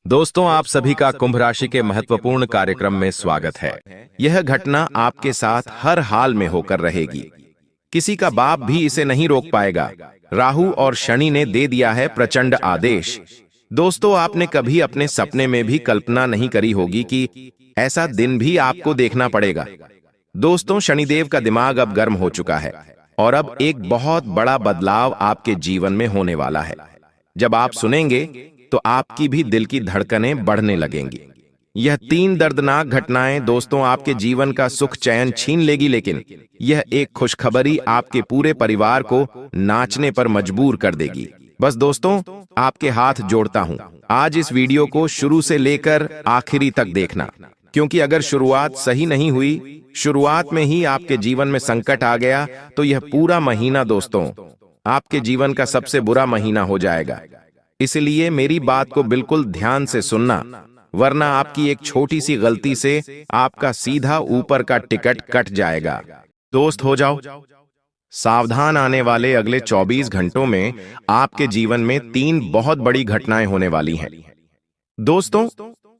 दोस्तों, आप सभी का कुंभ राशि के महत्वपूर्ण कार्यक्रम में स्वागत है। यह घटना आपके साथ हर हाल में होकर रहेगी। किसी का बाप भी इसे नहीं रोक पाएगा। राहु और शनि ने दे दिया है प्रचंड आदेश। दोस्तों, आपने कभी अपने सपने में भी कल्पना नहीं करी होगी कि ऐसा दिन भी आपको देखना पड़ेगा। दोस्तों, शनिदेव का दिमाग अब गर्म हो चुका है और अब एक बहुत बड़ा बदलाव आपके जीवन में होने वाला है। जब आप सुनेंगे तो आपकी भी दिल की धड़कनें बढ़ने लगेंगी। यह 3 दर्दनाक घटनाएं दोस्तों आपके जीवन का सुख चैन छीन लेगी, लेकिन यह एक खुशखबरी आपके पूरे परिवार को नाचने पर मजबूर कर देगी। बस दोस्तों, आपके हाथ जोड़ता हूं, आज इस वीडियो को शुरू से लेकर आखिरी तक देखना, क्योंकि अगर शुरुआत सही नहीं हुई, शुरुआत में ही आपके जीवन में संकट आ गया, तो यह पूरा महीना दोस्तों आपके जीवन का सबसे बुरा महीना हो जाएगा। इसलिए मेरी बात को बिल्कुल ध्यान से सुनना, वरना आपकी एक छोटी सी गलती से आपका सीधा ऊपर का टिकट कट जाएगा। दोस्त हो जाओ सावधान, आने वाले अगले 24 घंटों में आपके जीवन में 3 बहुत बड़ी घटनाएं होने वाली हैं। दोस्तों,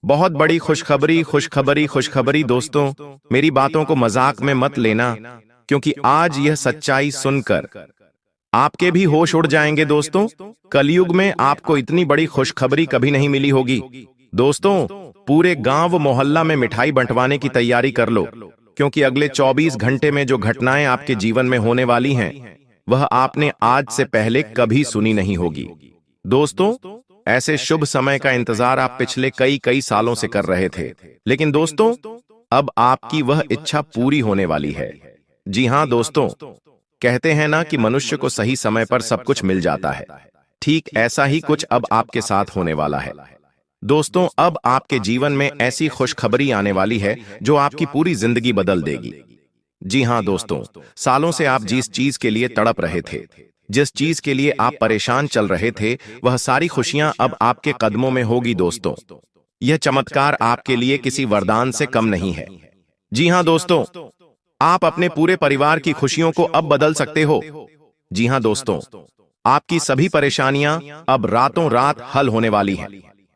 बहुत बड़ी खुशखबरी खुशखबरी खुशखबरी। दोस्तों, मेरी बातों को मजाक में मत लेना, क्योंकि आज यह सच्चाई सुनकर आपके भी होश उड़ जाएंगे। दोस्तों, कलयुग में आपको इतनी बड़ी खुशखबरी कभी नहीं मिली होगी। दोस्तों, पूरे गांव मोहल्ला में मिठाई बंटवाने की तैयारी कर लो, क्योंकि अगले 24 घंटे में जो घटनाएं आपके जीवन में होने वाली हैं, वह आपने आज से पहले कभी सुनी नहीं होगी। दोस्तों, ऐसे शुभ समय का इंतजार आप पिछले कई सालों से कर रहे थे, लेकिन दोस्तों अब आपकी वह इच्छा पूरी होने वाली है। जी हां दोस्तों, कहते हैं ना कि मनुष्य को सही समय पर सब कुछ मिल जाता है। ठीक ऐसा ही कुछ अब आपके साथ होने वाला है। दोस्तों, अब आपके जीवन में ऐसी खुशखबरी आने वाली है जो आपकी पूरी जिंदगी बदल देगी। जी हां दोस्तों, सालों से आप जिस चीज के लिए तड़प रहे थे, जिस चीज के लिए आप परेशान चल रहे थे, वह सारी खुशियां अब आपके कदमों में होगी। दोस्तों, यह चमत्कार आपके लिए किसी वरदान से कम नहीं है। जी हां दोस्तों, आप अपने पूरे परिवार की खुशियों को अब बदल सकते हो। जी हां दोस्तों, आपकी सभी परेशानियां अब रातों रात हल होने वाली हैं।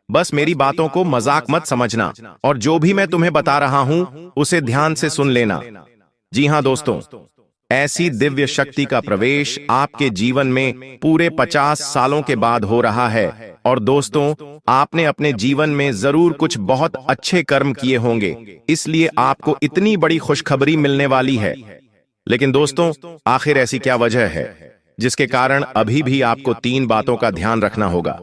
बस मेरी बातों को मजाक मत समझना, और जो भी मैं तुम्हें बता रहा हूं उसे ध्यान से सुन लेना। जी हां दोस्तों, ऐसी दिव्य शक्ति का प्रवेश आपके जीवन में पूरे 50 सालों के बाद हो रहा है। और दोस्तों, आपने अपने जीवन में जरूर कुछ बहुत अच्छे कर्म किए होंगे, इसलिए आपको इतनी बड़ी खुशखबरी मिलने वाली है। लेकिन दोस्तों, आखिर ऐसी क्या वजह है जिसके कारण अभी भी आपको 3 बातों का ध्यान रखना होगा?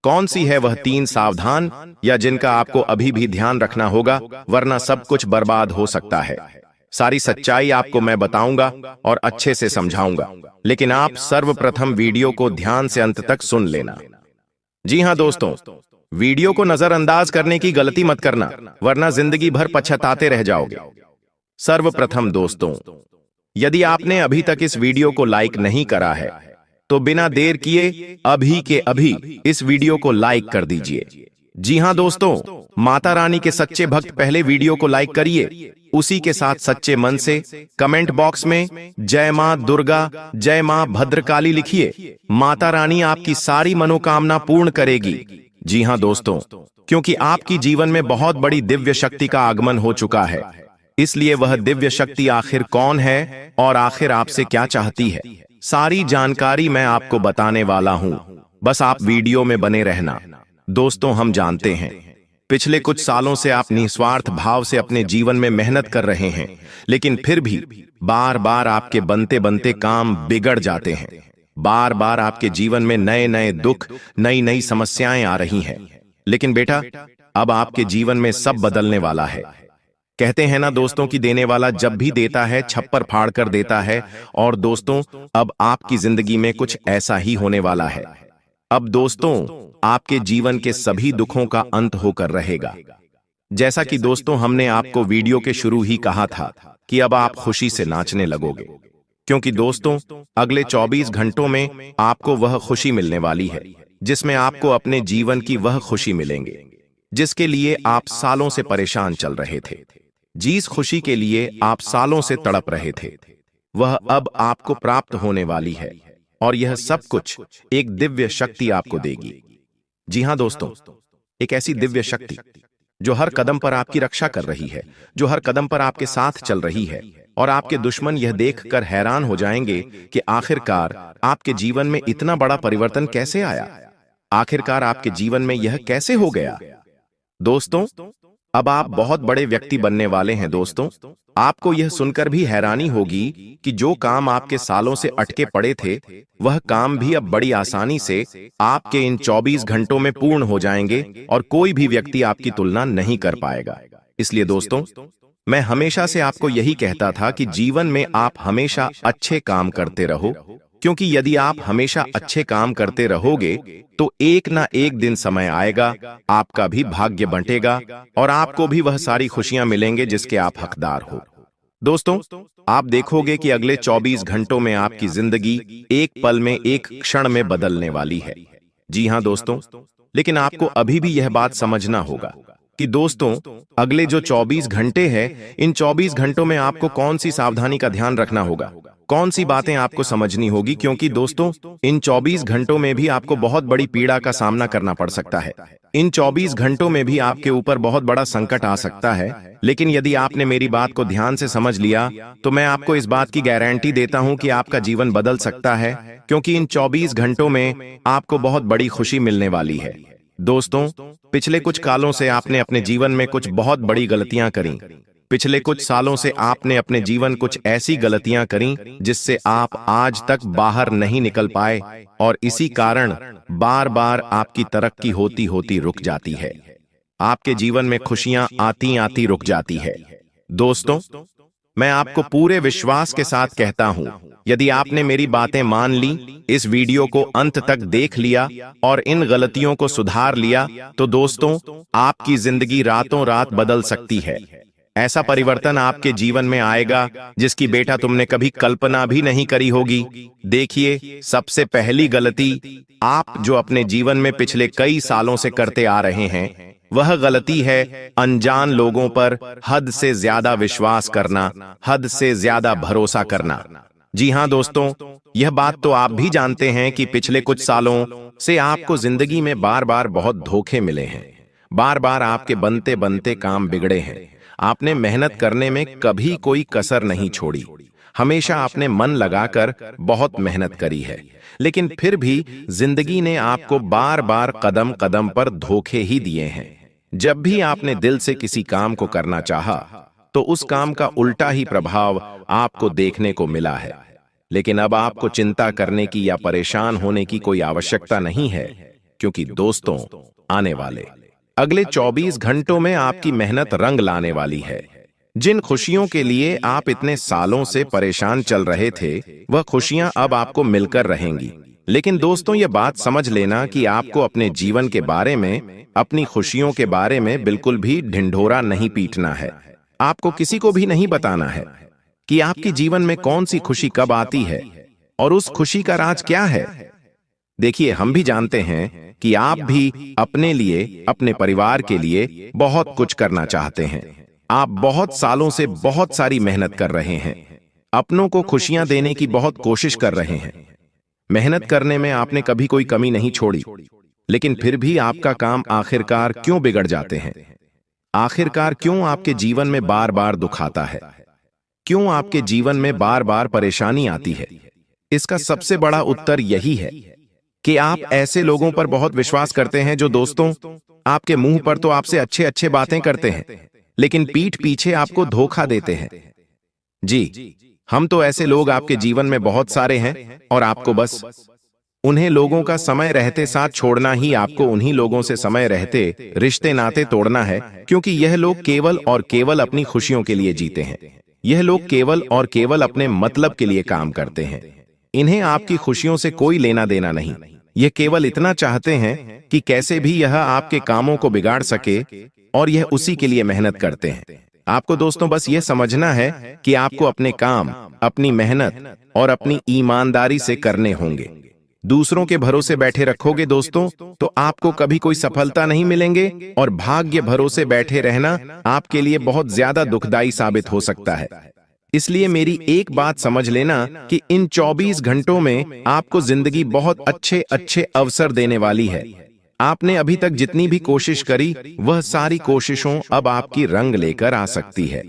कौन सी है वह 3 सावधान या जिनका आपको अभी भी ध्यान रखना होगा, वरना सब कुछ बर्बाद हो सकता है। सारी सच्चाई आपको मैं बताऊंगा और अच्छे से समझाऊंगा, लेकिन आप सर्वप्रथम वीडियो को ध्यान से अंत तक सुन लेना। जी हां दोस्तों, वीडियो को नजरअंदाज करने की गलती मत करना, वरना जिंदगी भर पछताते रह जाओगे। सर्वप्रथम दोस्तों, यदि आपने अभी तक इस वीडियो को लाइक नहीं करा है, तो बिना देर किए अभी के अभी इस वीडियो को लाइक कर दीजिए। जी हां दोस्तों, माता रानी के सच्चे भक्त पहले वीडियो को लाइक करिए, उसी के साथ सच्चे मन से कमेंट बॉक्स में जय मां दुर्गा, जय मां भद्रकाली लिखिए। माता रानी आपकी सारी मनोकामना पूर्ण करेगी। जी हां दोस्तों, क्योंकि आपकी जीवन में बहुत बड़ी दिव्य शक्ति का आगमन हो चुका है। इसलिए वह दिव्य शक्ति आखिर कौन है और आखिर आपसे क्या चाहती है, सारी जानकारी मैं आपको बताने वाला हूं। बस आप वीडियो में बने रहना। दोस्तों, हम जानते हैं पिछले कुछ सालों से आप निस्वार्थ भाव से अपने जीवन में मेहनत कर रहे हैं, लेकिन फिर भी बार बार आपके बनते बनते काम बिगड़ जाते हैं। बार बार आपके जीवन में नए नए दुख, नई नई समस्याएं आ रही हैं। लेकिन बेटा, अब आपके जीवन में सब बदलने वाला है। कहते हैं ना दोस्तों कि देने वाला जब भी देता है छप्पर फाड़ कर देता है। और दोस्तों, अब आपकी जिंदगी में कुछ ऐसा ही होने वाला है। अब दोस्तों, आपके जीवन के सभी दुखों का अंत होकर रहेगा। जैसा कि दोस्तों हमने आपको वीडियो के शुरू ही कहा था कि अब आप खुशी से नाचने लगोगे, क्योंकि दोस्तों अगले 24 घंटों में आपको वह खुशी मिलने वाली है जिसमें आपको अपने जीवन की वह खुशी मिलेंगे जिसके लिए आप सालों से परेशान चल रहे थे। जिस खुशी के लिए आप सालों से तड़प रहे थे, वह अब आपको प्राप्त होने वाली है, और यह सब कुछ एक दिव्य शक्ति आपको देगी। जी हां दोस्तों, एक ऐसी दिव्य शक्ति जो हर कदम पर आपकी रक्षा कर रही है, जो हर कदम पर आपके साथ चल रही है। और आपके दुश्मन यह देखकर हैरान हो जाएंगे कि आखिरकार आपके जीवन में इतना बड़ा परिवर्तन कैसे आया, आखिरकार आपके जीवन में यह कैसे हो गया। दोस्तों, अब आप बहुत बड़े व्यक्ति बनने वाले हैं। दोस्तों, आपको यह सुनकर भी हैरानी होगी कि जो काम आपके सालों से अटके पड़े थे, वह काम भी अब बड़ी आसानी से आपके इन 24 घंटों में पूर्ण हो जाएंगे और कोई भी व्यक्ति आपकी तुलना नहीं कर पाएगा। इसलिए दोस्तों, मैं हमेशा से आपको यही कहता था कि जीवन में आप हमेशा अच्छे काम करते रहो, क्योंकि यदि आप हमेशा अच्छे काम करते रहोगे तो एक ना एक दिन समय आएगा, आपका भी भाग्य बंटेगा और आपको भी वह सारी खुशियां मिलेंगे जिसके आप हकदार हो। दोस्तों, आप देखोगे कि अगले 24 घंटों में आपकी जिंदगी एक पल में, एक क्षण में बदलने वाली है। जी हां दोस्तों, लेकिन आपको अभी भी यह बात समझना होगा कि दोस्तों, अगले जो 24 घंटे हैं, इन 24 घंटों में आपको कौन सी सावधानी का ध्यान रखना होगा, कौन सी बातें आपको समझनी होगी, क्योंकि दोस्तों, इन 24 घंटों में भी आपको बहुत बड़ी पीड़ा का सामना करना पड़ सकता है। इन 24 घंटों में भी आपके ऊपर बहुत बड़ा संकट आ सकता है। लेकिन यदि आपने मेरी बात को ध्यान से समझ लिया तो मैं आपको इस बात की गारंटी देता हूं कि आपका जीवन बदल सकता है, क्योंकि इन 24 घंटों में आपको बहुत बड़ी खुशी मिलने वाली है। दोस्तों, पिछले कुछ कालों से आपने अपने जीवन में कुछ बहुत बड़ी गलतियां करी। पिछले कुछ सालों से आपने अपने जीवन कुछ ऐसी गलतियां करी जिससे आप आज तक बाहर नहीं निकल पाए और इसी कारण बार बार आपकी तरक्की होती होती रुक जाती है। आपके जीवन में खुशियां आती आती रुक जाती है। दोस्तों, मैं आपको पूरे विश्वास के साथ कहता हूं, यदि आपने मेरी बातें मान ली, इस वीडियो को अंत तक देख लिया और इन गलतियों को सुधार लिया, तो दोस्तों, आपकी जिंदगी रातों रात बदल सकती है। ऐसा परिवर्तन आपके जीवन में आएगा जिसकी बेटा तुमने कभी कल्पना भी नहीं करी होगी। देखिए, सबसे पहली गलती आप जो अपने जीवन में पिछले कई सालों से करते आ रहे हैं, वह गलती है अनजान लोगों पर हद से ज्यादा विश्वास करना, हद से ज्यादा भरोसा करना। जी हां दोस्तों, यह बात तो आप भी जानते हैं कि पिछले कुछ सालों से आपको जिंदगी में बार बार बहुत धोखे मिले हैं। बार बार आपके बनते बनते काम बिगड़े हैं। आपने मेहनत करने में कभी कोई कसर नहीं छोड़ी। हमेशा आपने मन लगाकर बहुत मेहनत करी है, लेकिन फिर भी जिंदगी ने आपको बार बार कदम कदम पर धोखे ही दिए हैं। जब भी आपने दिल से किसी काम को करना चाहा, तो उस काम का उल्टा ही प्रभाव आपको देखने को मिला है। लेकिन अब आपको चिंता करने की या परेशान होने की कोई आवश्यकता नहीं है, क्योंकि दोस्तों, आने वाले अगले 24 घंटों में आपकी मेहनत रंग लाने वाली है। जिन खुशियों के लिए आप इतने सालों से परेशान चल रहे थे, वह खुशियां अब आपको मिलकर रहेंगी। लेकिन दोस्तों, यह बात समझ लेना कि आपको अपने जीवन के बारे में, अपनी खुशियों के बारे में बिल्कुल भी ढिंढोरा नहीं पीटना है। आपको किसी को भी नहीं बताना है कि आपके जीवन में कौन सी खुशी कब आती है और उस खुशी का राज क्या है। देखिए, हम भी जानते हैं कि आप भी अपने लिए, अपने परिवार के लिए बहुत कुछ करना चाहते हैं। आप बहुत सालों से बहुत सारी मेहनत कर रहे हैं, अपनों को खुशियां देने की बहुत कोशिश कर रहे हैं। मेहनत करने में आपने कभी कोई कमी नहीं छोड़ी, लेकिन फिर भी आपका काम आखिरकार क्यों बिगड़ जाते हैं? आखिरकार क्यों आपके जीवन में बार बार दुख आता है? क्यों आपके जीवन में बार बार परेशानी आती है? इसका सबसे बड़ा उत्तर यही है कि आप ऐसे लोगों पर बहुत विश्वास करते हैं जो दोस्तों, आपके मुंह पर तो आपसे अच्छे अच्छे बातें करते हैं, लेकिन पीठ पीछे आपको धोखा देते हैं। जी, हम तो ऐसे लोग आपके जीवन में बहुत सारे हैं और आपको बस उन्हें लोगों का समय रहते साथ छोड़ना ही, आपको उन्हीं लोगों से समय रहते रिश्ते नाते तोड़ना है, क्योंकि यह लोग केवल और केवल अपनी खुशियों के लिए जीते हैं। यह लोग केवल और केवल अपने मतलब के लिए काम करते हैं। इन्हें आपकी खुशियों से कोई लेना देना नहीं। यह केवल इतना चाहते हैं कि कैसे भी यह आपके कामों को बिगाड़ सके, और यह उसी के लिए मेहनत करते हैं। आपको दोस्तों बस यह समझना है कि आपको अपने काम, अपनी मेहनत और अपनी ईमानदारी से करने होंगे। दूसरों के भरोसे बैठे रखोगे दोस्तों, तो आपको कभी कोई सफलता नहीं मिलेंगे, और भाग्य भरोसे बैठे रहना आपके लिए बहुत ज्यादा दुखदाई साबित हो सकता है। इसलिए मेरी एक बात समझ लेना कि इन 24 घंटों में आपको जिंदगी बहुत अच्छे अच्छे अवसर देने वाली है। आपने अभी तक जितनी भी कोशिश करी वह सारी कोशिशों अब आपकी रंग लेकर आ सकती है।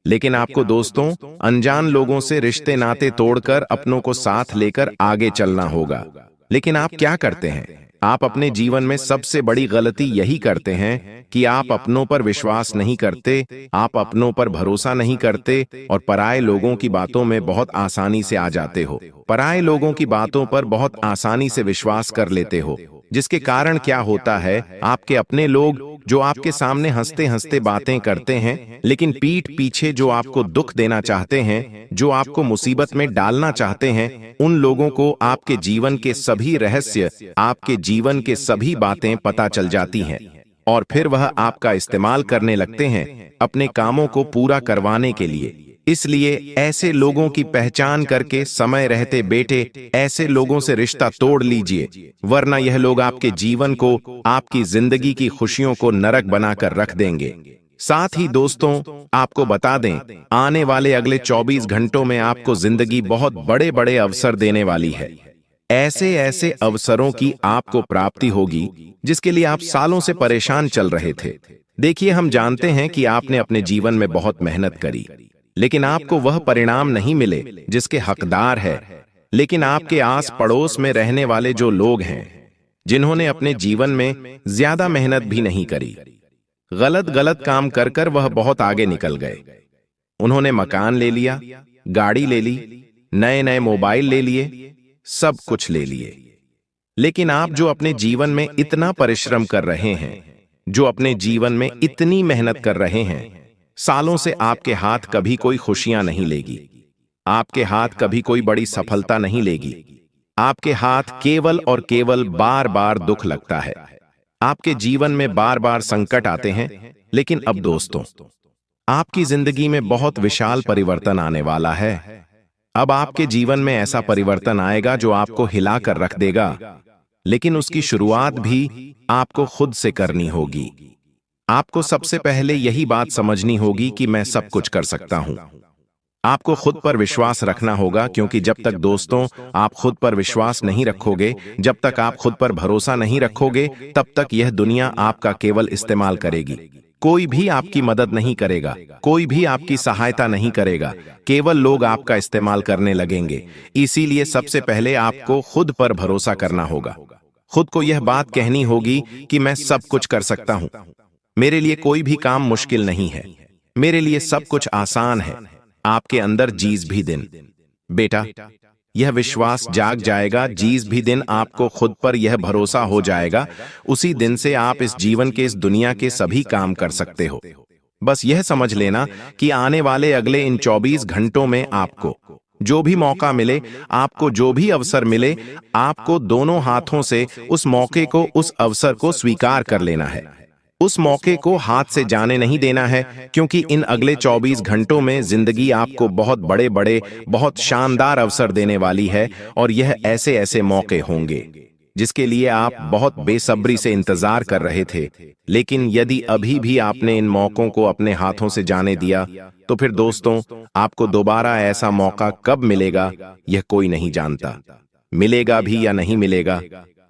लेकिन आपको दोस्तों, अनजान लोगों से रिश्ते नाते तोड़कर अपनों को साथ लेकर आगे चलना होगा। लेकिन आप क्या करते हैं? आप अपने जीवन में सबसे बड़ी गलती यही करते हैं कि आप अपनों पर विश्वास नहीं करते, आप अपनों पर भरोसा नहीं करते और पराये लोगों की बातों में बहुत आसानी से आ जाते हो। पराये लोगों की बातों पर बहुत आसानी से विश्वास कर लेते हो, जिसके कारण क्या होता है, आपके अपने लोग जो आपके सामने हंसते हंसते बातें करते हैं, लेकिन पीठ पीछे जो आपको दुख देना चाहते हैं, जो आपको मुसीबत में डालना चाहते हैं, उन लोगों को आपके जीवन के सभी रहस्य, आपके जीवन के सभी बातें पता चल जाती हैं और फिर वह आपका इस्तेमाल करने लगते हैं अपने कामों को पूरा करवाने के लिए। इसलिए ऐसे लोगों की पहचान करके समय रहते बेटे ऐसे लोगों से रिश्ता तोड़ लीजिए, वरना यह लोग आपके जीवन को, आपकी जिंदगी की खुशियों को नरक बनाकर रख देंगे। साथ ही दोस्तों, आपको बता दें, आने वाले अगले 24 घंटों में आपको जिंदगी बहुत बड़े बड़े अवसर देने वाली है। ऐसे ऐसे अवसरों की आपको प्राप्ति होगी जिसके लिए आप सालों से परेशान चल रहे थे। देखिए, हम जानते हैं कि आपने अपने जीवन में बहुत मेहनत करी, लेकिन आपको वह परिणाम नहीं मिले जिसके हकदार है। लेकिन आपके आस पड़ोस में रहने वाले जो लोग हैं, जिन्होंने अपने जीवन में ज्यादा मेहनत भी नहीं करी, गलत गलत काम कर कर वह बहुत आगे निकल गए। उन्होंने मकान ले लिया, गाड़ी ले ली, नए नए मोबाइल ले लिए, सब कुछ ले लिए। लेकिन आप जो अपने जीवन में इतना परिश्रम कर रहे हैं, जो अपने जीवन में इतनी मेहनत कर रहे हैं, सालों से आपके हाथ कभी कोई खुशियां नहीं लेगी, आपके हाथ कभी कोई बड़ी सफलता नहीं लेगी। आपके हाथ केवल और केवल बार बार दुख लगता है। आपके जीवन में बार बार संकट आते हैं। लेकिन अब दोस्तों, आपकी जिंदगी में बहुत विशाल परिवर्तन आने वाला है। अब आपके जीवन में ऐसा परिवर्तन आएगा जो आपको हिला कर रख देगा। लेकिन उसकी शुरुआत भी आपको खुद से करनी होगी। आपको सबसे पहले यही बात समझनी होगी कि मैं सब कुछ कर सकता हूं। आपको खुद पर विश्वास रखना होगा, क्योंकि जब तक दोस्तों आप खुद पर विश्वास नहीं रखोगे, जब तक आप खुद पर भरोसा नहीं रखोगे, तब तक यह दुनिया आपका केवल इस्तेमाल करेगी। कोई भी आपकी मदद नहीं करेगा, कोई भी आपकी सहायता नहीं करेगा, केवल लोग आपका इस्तेमाल करने लगेंगे। इसीलिए सबसे पहले आपको खुद पर भरोसा करना होगा। खुद को यह बात कहनी होगी कि मैं सब कुछ कर सकता हूं, मेरे लिए कोई भी काम मुश्किल नहीं है, मेरे लिए सब कुछ आसान है। आपके अंदर जीस भी दिन बेटा यह विश्वास जाग जाएगा, जीस भी दिन आपको खुद पर यह भरोसा हो जाएगा, उसी दिन से आप इस जीवन के, इस दुनिया के सभी काम कर सकते हो। बस यह समझ लेना कि आने वाले अगले इन 24 घंटों में आपको जो भी मौका मिले, आपको जो भी अवसर मिले, आपको दोनों हाथों से उस मौके को, उस अवसर को स्वीकार कर लेना है। उस मौके को हाथ से जाने नहीं देना है, क्योंकि इन अगले 24 घंटों में जिंदगी आपको बहुत बड़े बड़े, बहुत शानदार अवसर देने वाली है। और यह ऐसे ऐसे मौके होंगे जिसके लिए आप बहुत बेसब्री से इंतजार कर रहे थे। लेकिन यदि अभी भी आपने इन मौकों को अपने हाथों से जाने दिया, तो फिर दोस्तों आपको दोबारा ऐसा मौका कब मिलेगा यह कोई नहीं जानता। मिलेगा भी या नहीं मिलेगा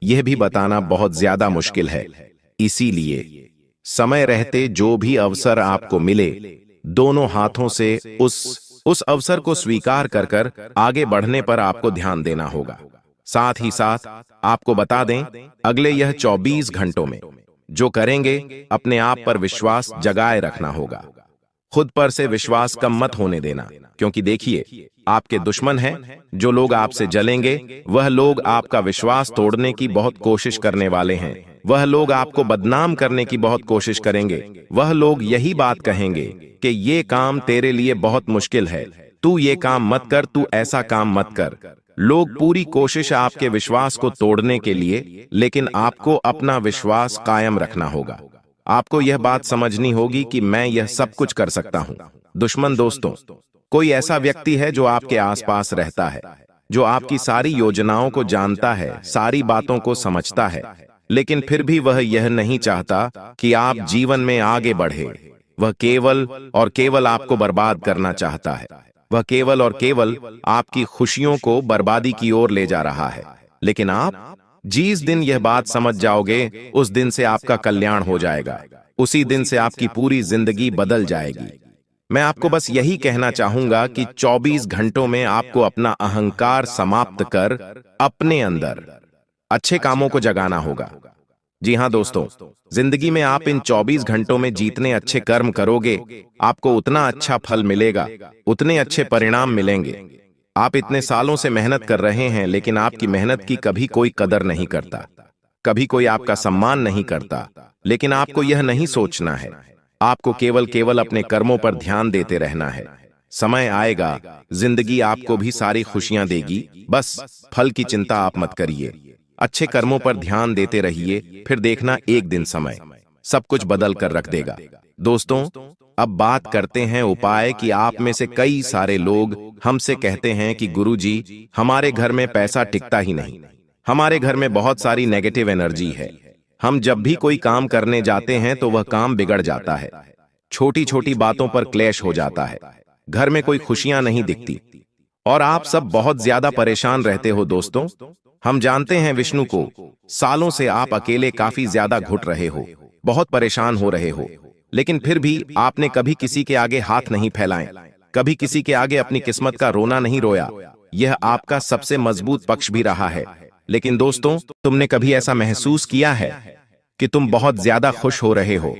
यह भी बताना बहुत ज्यादा मुश्किल है। इसीलिए समय रहते जो भी अवसर आपको मिले, दोनों हाथों से उस अवसर को स्वीकार कर कर आगे बढ़ने पर आपको ध्यान देना होगा। साथ ही साथ आपको बता दें, अगले यह 24 घंटों में जो करेंगे, अपने आप पर विश्वास जगाए रखना होगा। खुद पर से विश्वास कम मत होने देना, क्योंकि देखिए, आपके दुश्मन हैं, जो लोग आपसे जलेंगे, वह लोग आपका विश्वास तोड़ने की बहुत कोशिश करने वाले हैं। वह लोग आपको बदनाम करने की बहुत कोशिश करेंगे। वह लोग यही बात कहेंगे कि ये काम तेरे लिए बहुत मुश्किल है, तू ये काम मत कर, तू ऐसा काम मत कर। लोग पूरी कोशिश आपके विश्वास को तोड़ने के लिए, लेकिन आपको अपना विश्वास कायम रखना होगा। आपको यह बात समझनी होगी कि मैं यह सब कुछ कर सकता हूं। दुश्मन दोस्तों, कोई ऐसा व्यक्ति है जो आपके आसपास रहता है, जो आपकी सारी योजनाओं को जानता है, सारी बातों को समझता है, लेकिन फिर भी वह यह नहीं चाहता कि आप जीवन में आगे बढ़े। वह केवल और केवल आपको बर्बाद करना चाहता है। वह केवल और केवल आपकी खुशियों को बर्बादी की ओर ले जा रहा है। लेकिन जिस दिन यह बात समझ जाओगे उस दिन से आपका कल्याण हो जाएगा, उसी दिन से आपकी पूरी जिंदगी बदल जाएगी। मैं आपको बस यही कहना चाहूंगा कि 24 घंटों में आपको अपना अहंकार समाप्त कर अपने अंदर अच्छे कामों को जगाना होगा। जी हाँ दोस्तों, जिंदगी में आप इन 24 घंटों में जितने अच्छे कर्म करोगे आपको उतना अच्छा फल मिलेगा, उतने अच्छे परिणाम मिलेंगे। आप इतने सालों से मेहनत कर रहे हैं लेकिन आपकी मेहनत की कभी कोई कदर नहीं करता, कभी कोई आपका सम्मान नहीं करता। लेकिन आपको यह नहीं सोचना है, आपको केवल अपने कर्मों पर ध्यान देते रहना है। समय आएगा, जिंदगी आपको भी सारी खुशियां देगी, बस फल की चिंता आप मत करिए। अच्छे कर्मों पर ध्यान देते रहिए, फिर देखना एक दिन समय सब कुछ बदल कर रख देगा। दोस्तों, अब बात करते हैं उपाय कि आप में से कई सारे लोग हमसे कहते हैं कि गुरुजी, हमारे घर में पैसा टिकता ही नहीं, हमारे घर में बहुत सारी नेगेटिव एनर्जी है, हम जब भी कोई काम करने जाते हैं तो वह काम बिगड़ जाता है, छोटी छोटी बातों पर क्लेश हो जाता है, घर में कोई खुशियां नहीं दिखती और आप सब बहुत ज्यादा परेशान रहते हो। दोस्तों, हम जानते हैं विष्णु को, सालों से आप अकेले काफी ज्यादा घुट रहे हो, बहुत परेशान हो रहे हो, लेकिन फिर भी आपने कभी किसी के आगे हाथ नहीं फैलाए, कभी किसी के आगे अपनी किस्मत का रोना नहीं रोया। यह आपका सबसे मजबूत पक्ष भी रहा है। लेकिन दोस्तों, तुमने कभी ऐसा महसूस किया है कि तुम बहुत ज्यादा खुश हो रहे हो,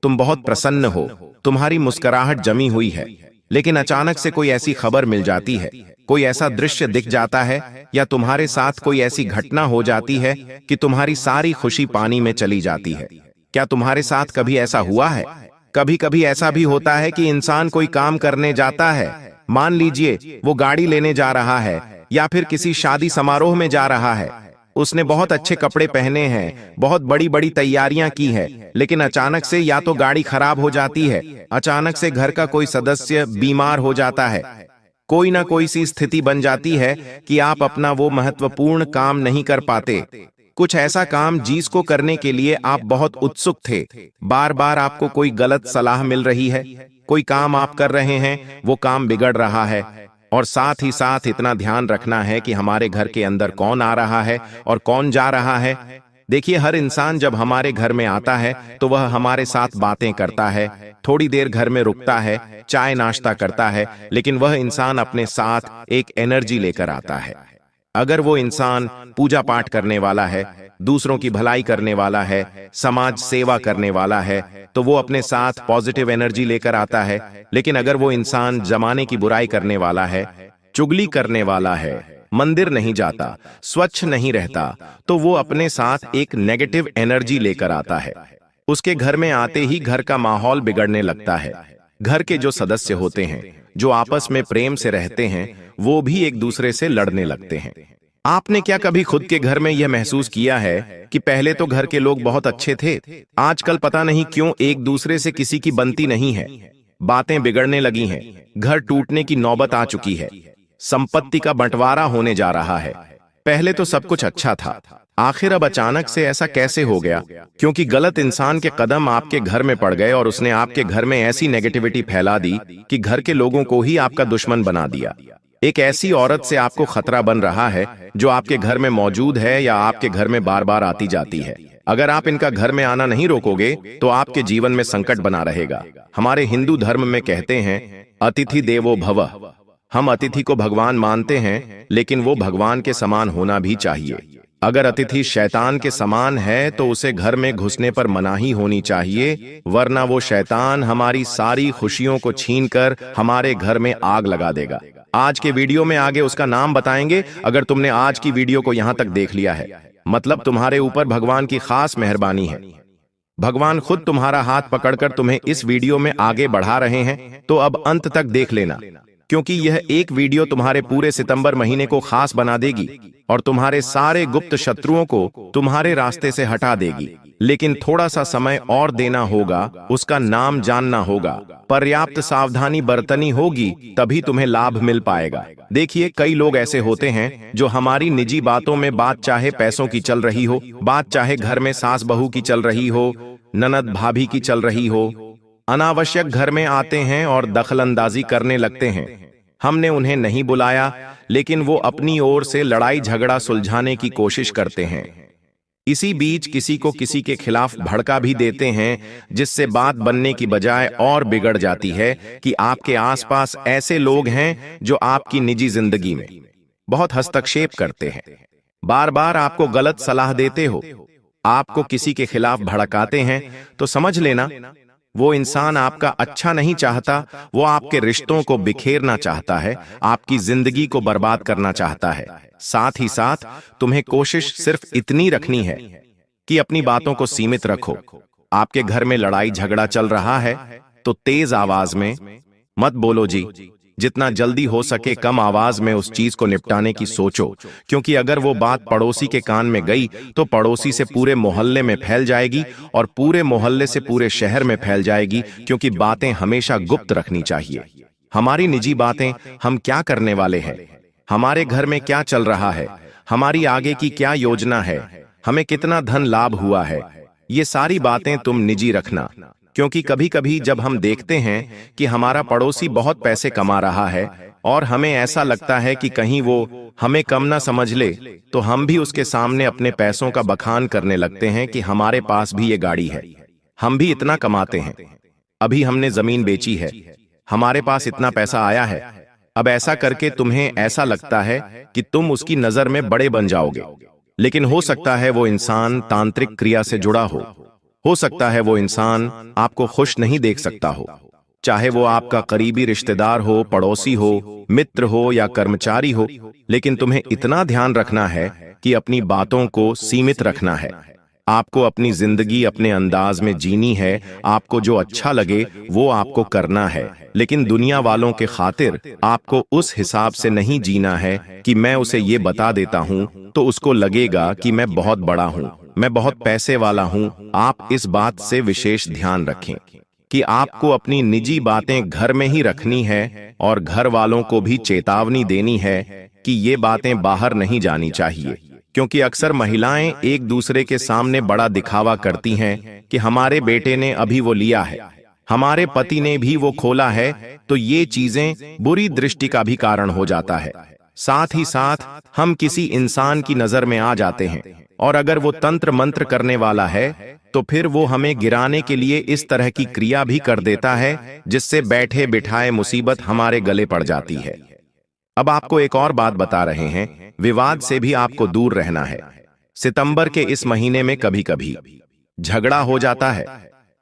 तुम बहुत प्रसन्न हो, तुम्हारी मुस्कुराहट जमी हुई है, लेकिन अचानक से कोई ऐसी खबर मिल जाती है, कोई ऐसा दृश्य दिख जाता है या तुम्हारे साथ कोई ऐसी घटना हो जाती है कि तुम्हारी सारी खुशी पानी में चली जाती है। क्या तुम्हारे साथ कभी ऐसा हुआ है? कभी कभी ऐसा भी होता है कि इंसान कोई काम करने जाता है, मान लीजिए वो गाड़ी लेने जा रहा है या फिर किसी शादी समारोह में जा रहा है, उसने बहुत अच्छे कपड़े पहने हैं, बहुत बड़ी बड़ी तैयारियां की है, लेकिन अचानक से या तो गाड़ी खराब हो जाती है, अचानक से घर का कोई सदस्य बीमार हो जाता है, कोई ना कोई सी स्थिति बन जाती है कि आप अपना वो महत्वपूर्ण काम नहीं कर पाते। कुछ ऐसा काम जिसको करने के लिए आप बहुत उत्सुक थे, बार बार आपको कोई गलत सलाह मिल रही है, कोई काम आप कर रहे हैं वो काम बिगड़ रहा है। और साथ ही साथ इतना ध्यान रखना है कि हमारे घर के अंदर कौन आ रहा है और कौन जा रहा है। देखिए, हर इंसान जब हमारे घर में आता है तो वह हमारे साथ बातें करता है, थोड़ी देर घर में रुकता है, चाय नाश्ता करता है, लेकिन वह इंसान अपने साथ एक एनर्जी लेकर आता है। अगर वो इंसान पूजा पाठ करने वाला है, दूसरों की भलाई करने वाला है, समाज सेवा करने वाला है, तो वो अपने साथ पॉजिटिव एनर्जी लेकर आता है। लेकिन अगर वो इंसान जमाने की बुराई करने वाला है, चुगली करने वाला है, मंदिर नहीं जाता, स्वच्छ नहीं रहता, तो वो अपने साथ एक नेगेटिव एनर्जी लेकर आता है। उसके घर में आते ही घर का माहौल बिगड़ने लगता है। घर के जो सदस्य होते हैं, जो आपस में प्रेम से रहते हैं, वो भी एक दूसरे से लड़ने लगते हैं। आपने क्या कभी खुद के घर में यह महसूस किया है कि पहले तो घर के लोग बहुत अच्छे थे, आजकल पता नहीं क्यों एक दूसरे से किसी की बनती नहीं है, बातें बिगड़ने लगी हैं, घर टूटने की नौबत आ चुकी है, संपत्ति का बंटवारा होने जा रहा है। पहले तो सब कुछ अच्छा था, आखिर अब अचानक से ऐसा कैसे हो गया? क्योंकि गलत इंसान के कदम आपके घर में पड़ गए और उसने आपके घर में ऐसी नेगेटिविटी फैला दी कि घर के लोगों को ही आपका दुश्मन बना दिया। एक ऐसी औरत से आपको खतरा बन रहा है जो आपके घर में मौजूद है या आपके घर में बार बार आती जाती है। अगर आप इनका घर में आना नहीं रोकोगे तो आपके जीवन में संकट बना रहेगा। हमारे हिंदू धर्म में कहते हैं, अतिथि देवो भव। हम अतिथि को भगवान मानते हैं, लेकिन वो भगवान के समान होना भी चाहिए। अगर अतिथि शैतान के समान है तो उसे घर में घुसने पर मनाही होनी चाहिए, वरना वो शैतान हमारी सारी खुशियों को छीनकर हमारे घर में आग लगा देगा। आज के वीडियो में आगे उसका नाम बताएंगे। अगर तुमने आज की वीडियो को यहां तक देख लिया है, मतलब तुम्हारे ऊपर भगवान की खास मेहरबानी है। भगवान खुद तुम्हारा हाथ पकड़कर तुम्हें इस वीडियो में आगे बढ़ा रहे हैं, तो अब अंत तक देख लेना, क्योंकि यह एक वीडियो तुम्हारे पूरे सितंबर महीने को खास बना देगी और तुम्हारे सारे गुप्त शत्रुओं को तुम्हारे रास्ते से हटा देगी। लेकिन थोड़ा सा समय और देना होगा, उसका नाम जानना होगा, पर्याप्त सावधानी बरतनी होगी, तभी तुम्हें लाभ मिल पाएगा। देखिए, कई लोग ऐसे होते हैं जो हमारी निजी बातों में, बात चाहे पैसों की चल रही हो, बात चाहे घर में सास बहू की चल रही हो, ननद भाभी की चल रही हो, अनावश्यक घर में आते हैं और दखलंदाजी करने लगते हैं। हमने उन्हें नहीं बुलाया, लेकिन वो अपनी ओर से लड़ाई झगड़ा सुलझाने की कोशिश करते हैं। इसी बीच किसी को किसी के खिलाफ भड़का भी देते हैं, जिससे बात बनने की बजाय और बिगड़ जाती है कि आपके आसपास ऐसे लोग हैं जो आपकी निजी जिंदगी में बहुत हस्तक्षेप करते हैं, बार बार आपको गलत सलाह देते हो, आपको किसी के खिलाफ भड़काते हैं, तो समझ लेना वो इंसान आपका अच्छा नहीं चाहता, वो आपके रिश्तों को बिखेरना चाहता है, आपकी जिंदगी को बर्बाद करना चाहता है। साथ ही साथ तुम्हें कोशिश सिर्फ इतनी रखनी है कि अपनी बातों को सीमित रखो। आपके घर में लड़ाई झगड़ा चल रहा है तो तेज आवाज में मत बोलो जी, जितना जल्दी हो सके कम आवाज में उस चीज को निपटाने की सोचो, क्योंकि अगर वो बात पड़ोसी के कान में गई तो पड़ोसी से पूरे मोहल्ले में फैल जाएगी और पूरे मोहल्ले से पूरे शहर में फैल जाएगी, क्योंकि बातें हमेशा गुप्त रखनी चाहिए। हमारी निजी बातें, हम क्या करने वाले हैं, हमारे घर में क्या चल रहा है, हमारी आगे की क्या योजना है, हमें कितना धन लाभ हुआ है, ये सारी बातें तुम निजी रखना। क्योंकि कभी कभी जब हम देखते हैं कि हमारा पड़ोसी बहुत पैसे कमा रहा है और हमें ऐसा लगता है कि कहीं वो हमें कम ना समझ ले, तो हम भी उसके सामने अपने पैसों का बखान करने लगते हैं कि हमारे पास भी ये गाड़ी है, हम भी इतना कमाते हैं, अभी हमने जमीन बेची है, हमारे पास इतना पैसा आया है। अब ऐसा करके तुम्हें ऐसा लगता है कि तुम उसकी नजर में बड़े बन जाओगे, लेकिन हो सकता है वो इंसान तांत्रिक क्रिया से जुड़ा हो सकता है वो इंसान आपको खुश नहीं देख सकता हो, चाहे वो आपका करीबी रिश्तेदार हो, पड़ोसी हो, मित्र हो या कर्मचारी हो। लेकिन तुम्हें इतना ध्यान रखना है कि अपनी बातों को सीमित रखना है। आपको अपनी जिंदगी अपने अंदाज में जीनी है, आपको जो अच्छा लगे वो आपको करना है, लेकिन दुनिया वालों के खातिर आपको उस हिसाब से नहीं जीना है कि मैं उसे ये बता देता हूं तो उसको लगेगा कि मैं बहुत बड़ा हूं, मैं बहुत पैसे वाला हूं। आप इस बात से विशेष ध्यान रखें कि आपको अपनी निजी बातें घर में ही रखनी है और घर वालों को भी चेतावनी देनी है कि ये बातें बाहर नहीं जानी चाहिए, क्योंकि अक्सर महिलाएं एक दूसरे के सामने बड़ा दिखावा करती हैं कि हमारे बेटे ने अभी वो लिया है, हमारे पति ने भी वो खोला है, तो ये चीजें बुरी दृष्टि का भी कारण हो जाता है। साथ ही साथ हम किसी इंसान की नजर में आ जाते हैं और अगर वो तंत्र मंत्र करने वाला है तो फिर वो हमें गिराने के लिए इस तरह की क्रिया भी कर देता है, जिससे बैठे बिठाए मुसीबत हमारे गले पड़ जाती है। अब आपको एक और बात बता रहे हैं, विवाद से भी आपको दूर रहना है। सितंबर के इस महीने में कभी कभी झगड़ा हो जाता है,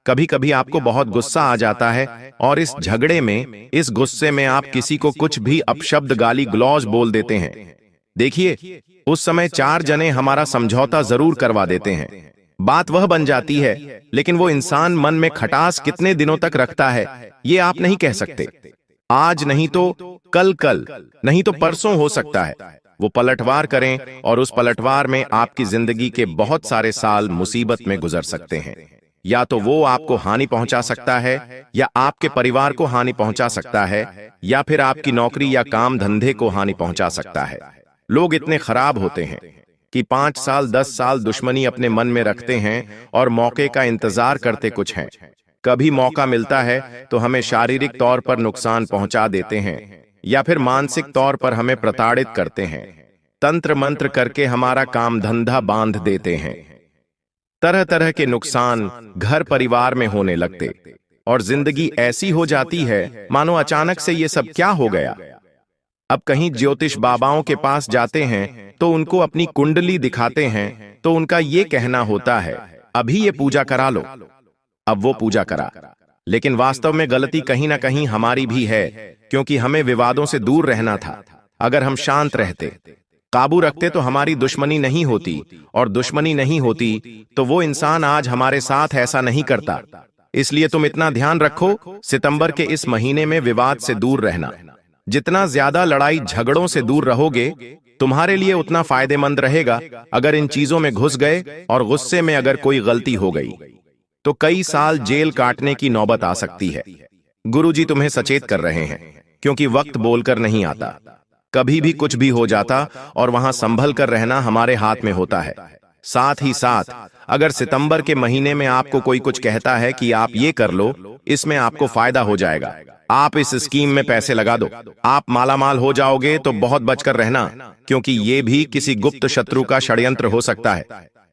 कभी कभी आपको बहुत गुस्सा आ जाता है और इस झगड़े में, इस गुस्से में आप किसी को कुछ भी अपशब्द गाली गलौज बोल देते हैं। देखिए, उस समय 4 जने हमारा समझौता जरूर करवा देते हैं, बात वह बन जाती है, लेकिन वो इंसान मन में खटास कितने दिनों तक रखता है ये आप नहीं कह सकते। आज नहीं तो कल नहीं तो परसों हो सकता है वो पलटवार करें और उस पलटवार में आपकी जिंदगी के बहुत सारे साल मुसीबत में गुजर सकते हैं। या तो वो आपको हानि पहुंचा सकता है, या आपके परिवार को हानि पहुंचा सकता है, या फिर आपकी नौकरी या काम धंधे को हानि पहुंचा सकता है। लोग इतने खराब होते हैं कि 5 साल 10 साल दुश्मनी अपने मन में रखते हैं और मौके का इंतजार करते कुछ हैं। कभी मौका मिलता है तो हमें शारीरिक तौर पर नुकसान पहुंचा देते हैं या फिर मानसिक तौर पर हमें प्रताड़ित करते हैं, तंत्र मंत्र करके हमारा काम धंधा बांध देते हैं। तरह तरह के नुकसान घर परिवार में होने लगते और जिंदगी ऐसी हो जाती है मानो अचानक से ये सब क्या हो गया। अब कहीं ज्योतिष बाबाओं के पास जाते हैं तो उनको अपनी कुंडली दिखाते हैं तो उनका ये कहना होता है, अभी ये पूजा करा लो। अब वो पूजा करा, लेकिन वास्तव में गलती कहीं ना कहीं हमारी भी है, क्योंकि हमें विवादों से दूर रहना था। अगर हम शांत रहते, काबू रखते तो हमारी दुश्मनी नहीं होती, और दुश्मनी नहीं होती तो वो इंसान आज हमारे साथ ऐसा नहीं करता। इसलिए तुम इतना ध्यान रखो, सितंबर के इस महीने में विवाद से दूर रहना। जितना ज्यादा लड़ाई झगड़ों से दूर रहोगे तुम्हारे लिए उतना फायदेमंद रहेगा। अगर इन चीजों में घुस गए और गुस्से में अगर कोई गलती हो गई तो कई साल जेल काटने की नौबत आ सकती है। गुरुजी तुम्हें सचेत कर रहे हैं, क्योंकि वक्त बोलकर नहीं आता, कभी भी कुछ भी हो जाता और वहां संभल कर रहना हमारे हाथ में होता है। साथ ही साथ अगर सितंबर के महीने में आपको कोई कुछ कहता है कि आप ये कर लो, इसमें आपको फायदा हो जाएगा, आप इस स्कीम में पैसे लगा दो, आप मालामाल हो जाओगे, तो बहुत बचकर रहना, क्योंकि ये भी किसी गुप्त शत्रु का षड्यंत्र हो सकता है।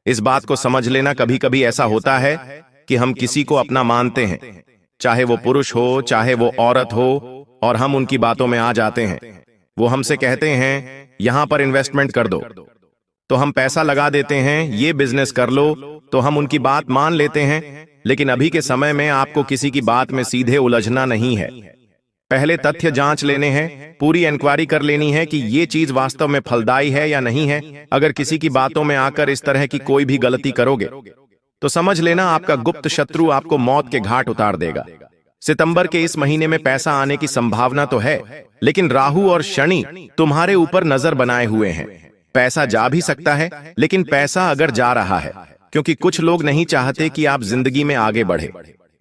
इस बात को समझ लेना, कभी कभी ऐसा होता है कि हम किसी को अपना मानते हैं, चाहे वो पुरुष हो चाहे वो औरत हो, और हम उनकी बातों में आ जाते हैं। वो हमसे कहते हैं यहां पर इन्वेस्टमेंट कर दो, तो हम पैसा लगा देते हैं, ये बिजनेस कर लो, तो हम उनकी बात मान लेते हैं। लेकिन अभी के समय में आपको किसी की बात में सीधे उलझना नहीं है। पहले तथ्य जांच लेने हैं, पूरी इंक्वायरी कर लेनी है कि ये चीज वास्तव में फलदायी है या नहीं है। अगर किसी की बातों में आकर इस तरह की कोई भी गलती करोगे तो समझ लेना आपका गुप्त शत्रु आपको मौत के घाट उतार देगा। सितंबर के इस महीने में पैसा आने की संभावना तो है, लेकिन राहु और शनि तुम्हारे ऊपर नजर बनाए हुए हैं। पैसा जा भी सकता है, लेकिन पैसा अगर जा रहा है क्योंकि कुछ लोग नहीं चाहते कि आप जिंदगी में आगे बढ़े,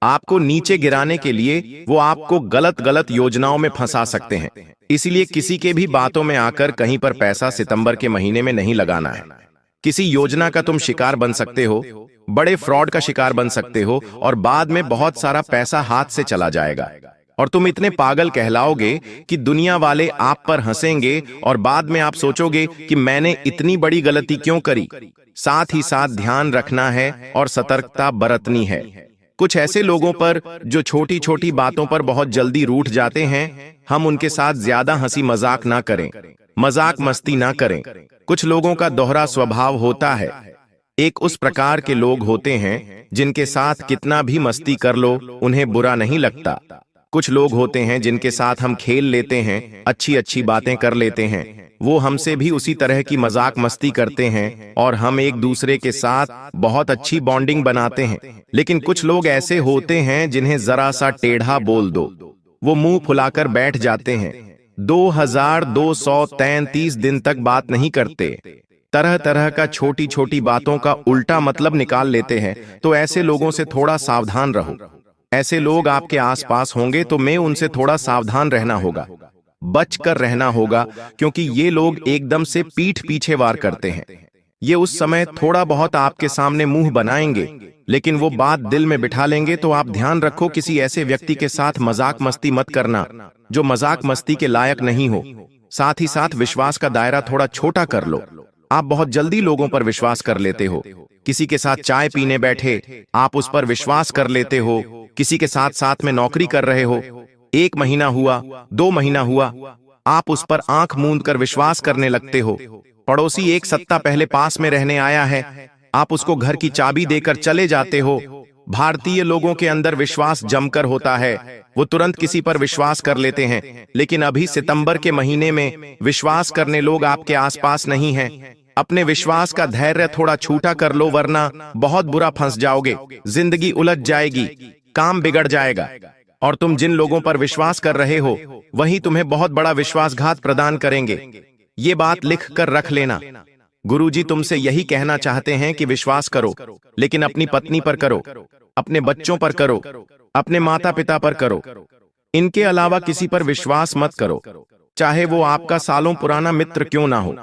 आपको नीचे गिराने के लिए वो आपको गलत गलत योजनाओं में फंसा सकते हैं। इसलिए किसी के भी बातों में आकर कहीं पर पैसा सितंबर के महीने में नहीं लगाना है। किसी योजना का तुम शिकार बन सकते हो, बड़े फ्रॉड का शिकार बन सकते हो, और बाद में बहुत सारा पैसा हाथ से चला जाएगा और तुम इतने पागल कहलाओगे कि दुनिया वाले आप पर हंसेंगे और बाद में आप सोचोगे कि मैंने इतनी बड़ी गलती क्यों करी। साथ ही साथ ध्यान रखना है और सतर्कता बरतनी है। कुछ ऐसे लोगों पर जो छोटी छोटी बातों पर बहुत जल्दी रूठ जाते हैं, हम उनके साथ ज्यादा हंसी मजाक ना करें, मजाक मस्ती ना करें। कुछ लोगों का दोहरा स्वभाव होता है। एक उस प्रकार के लोग होते हैं जिनके साथ कितना भी मस्ती कर लो उन्हें बुरा नहीं लगता। कुछ लोग होते हैं जिनके साथ हम खेल लेते हैं, अच्छी अच्छी बातें कर लेते हैं, वो हमसे भी उसी तरह की मजाक मस्ती करते हैं और हम एक दूसरे के साथ बहुत अच्छी बॉन्डिंग बनाते हैं। लेकिन कुछ लोग ऐसे होते हैं जिन्हें जरा सा टेढ़ा बोल दो, वो मुंह फुलाकर बैठ जाते हैं, 2233 दिन तक बात नहीं करते, तरह तरह का छोटी छोटी बातों का उल्टा मतलब निकाल लेते हैं। तो ऐसे लोगों से थोड़ा सावधान रहो। ऐसे लोग आपके आसपास होंगे तो मैं उनसे थोड़ा सावधान रहना होगा, बचकर रहना होगा, क्योंकि ये लोग एकदम से पीठ पीछे वार करते हैं। ये उस समय थोड़ा बहुत आपके सामने मुंह बनाएंगे, लेकिन वो बात दिल में बिठा लेंगे। तो आप ध्यान रखो, किसी ऐसे व्यक्ति के साथ मजाक मस्ती मत करना जो मजाक मस्ती के लायक नहीं हो। साथ ही साथ विश्वास का दायरा थोड़ा छोटा कर लो। आप बहुत जल्दी लोगों पर विश्वास कर लेते हो। किसी के साथ चाय पीने बैठे, आप उस पर विश्वास कर लेते हो। किसी के साथ साथ में नौकरी कर रहे हो, 1 महीना हुआ, 2 महीना हुआ, आप उस पर आंख मूंद कर विश्वास करने लगते हो। पड़ोसी 1 सप्ताह पहले पास में रहने आया है, आप उसको घर की चाबी देकर चले जाते हो। भारतीय लोगों के अंदर विश्वास जमकर होता है, वो तुरंत किसी पर विश्वास कर लेते हैं। लेकिन अभी सितंबर के महीने में विश्वास करने लोग आपके आसपास नहीं हैं। अपने विश्वास का धैर्य थोड़ा छूटा कर लो, वरना बहुत बुरा फंस जाओगे, जिंदगी उलझ जाएगी, काम बिगड़ जाएगा। और तुम जिन लोगों पर विश्वास कर रहे हो वही तुम्हें बहुत बड़ा विश्वासघात प्रदान करेंगे। ये बात लिख कर रख लेना। गुरुजी तुमसे यही कहना चाहते हैं कि विश्वास करो, लेकिन अपनी पत्नी पर करो, अपने बच्चों पर करो, अपने माता पिता पर करो। इनके अलावा किसी पर विश्वास मत करो, चाहे वो आपका सालों पुराना मित्र क्यों ना हो।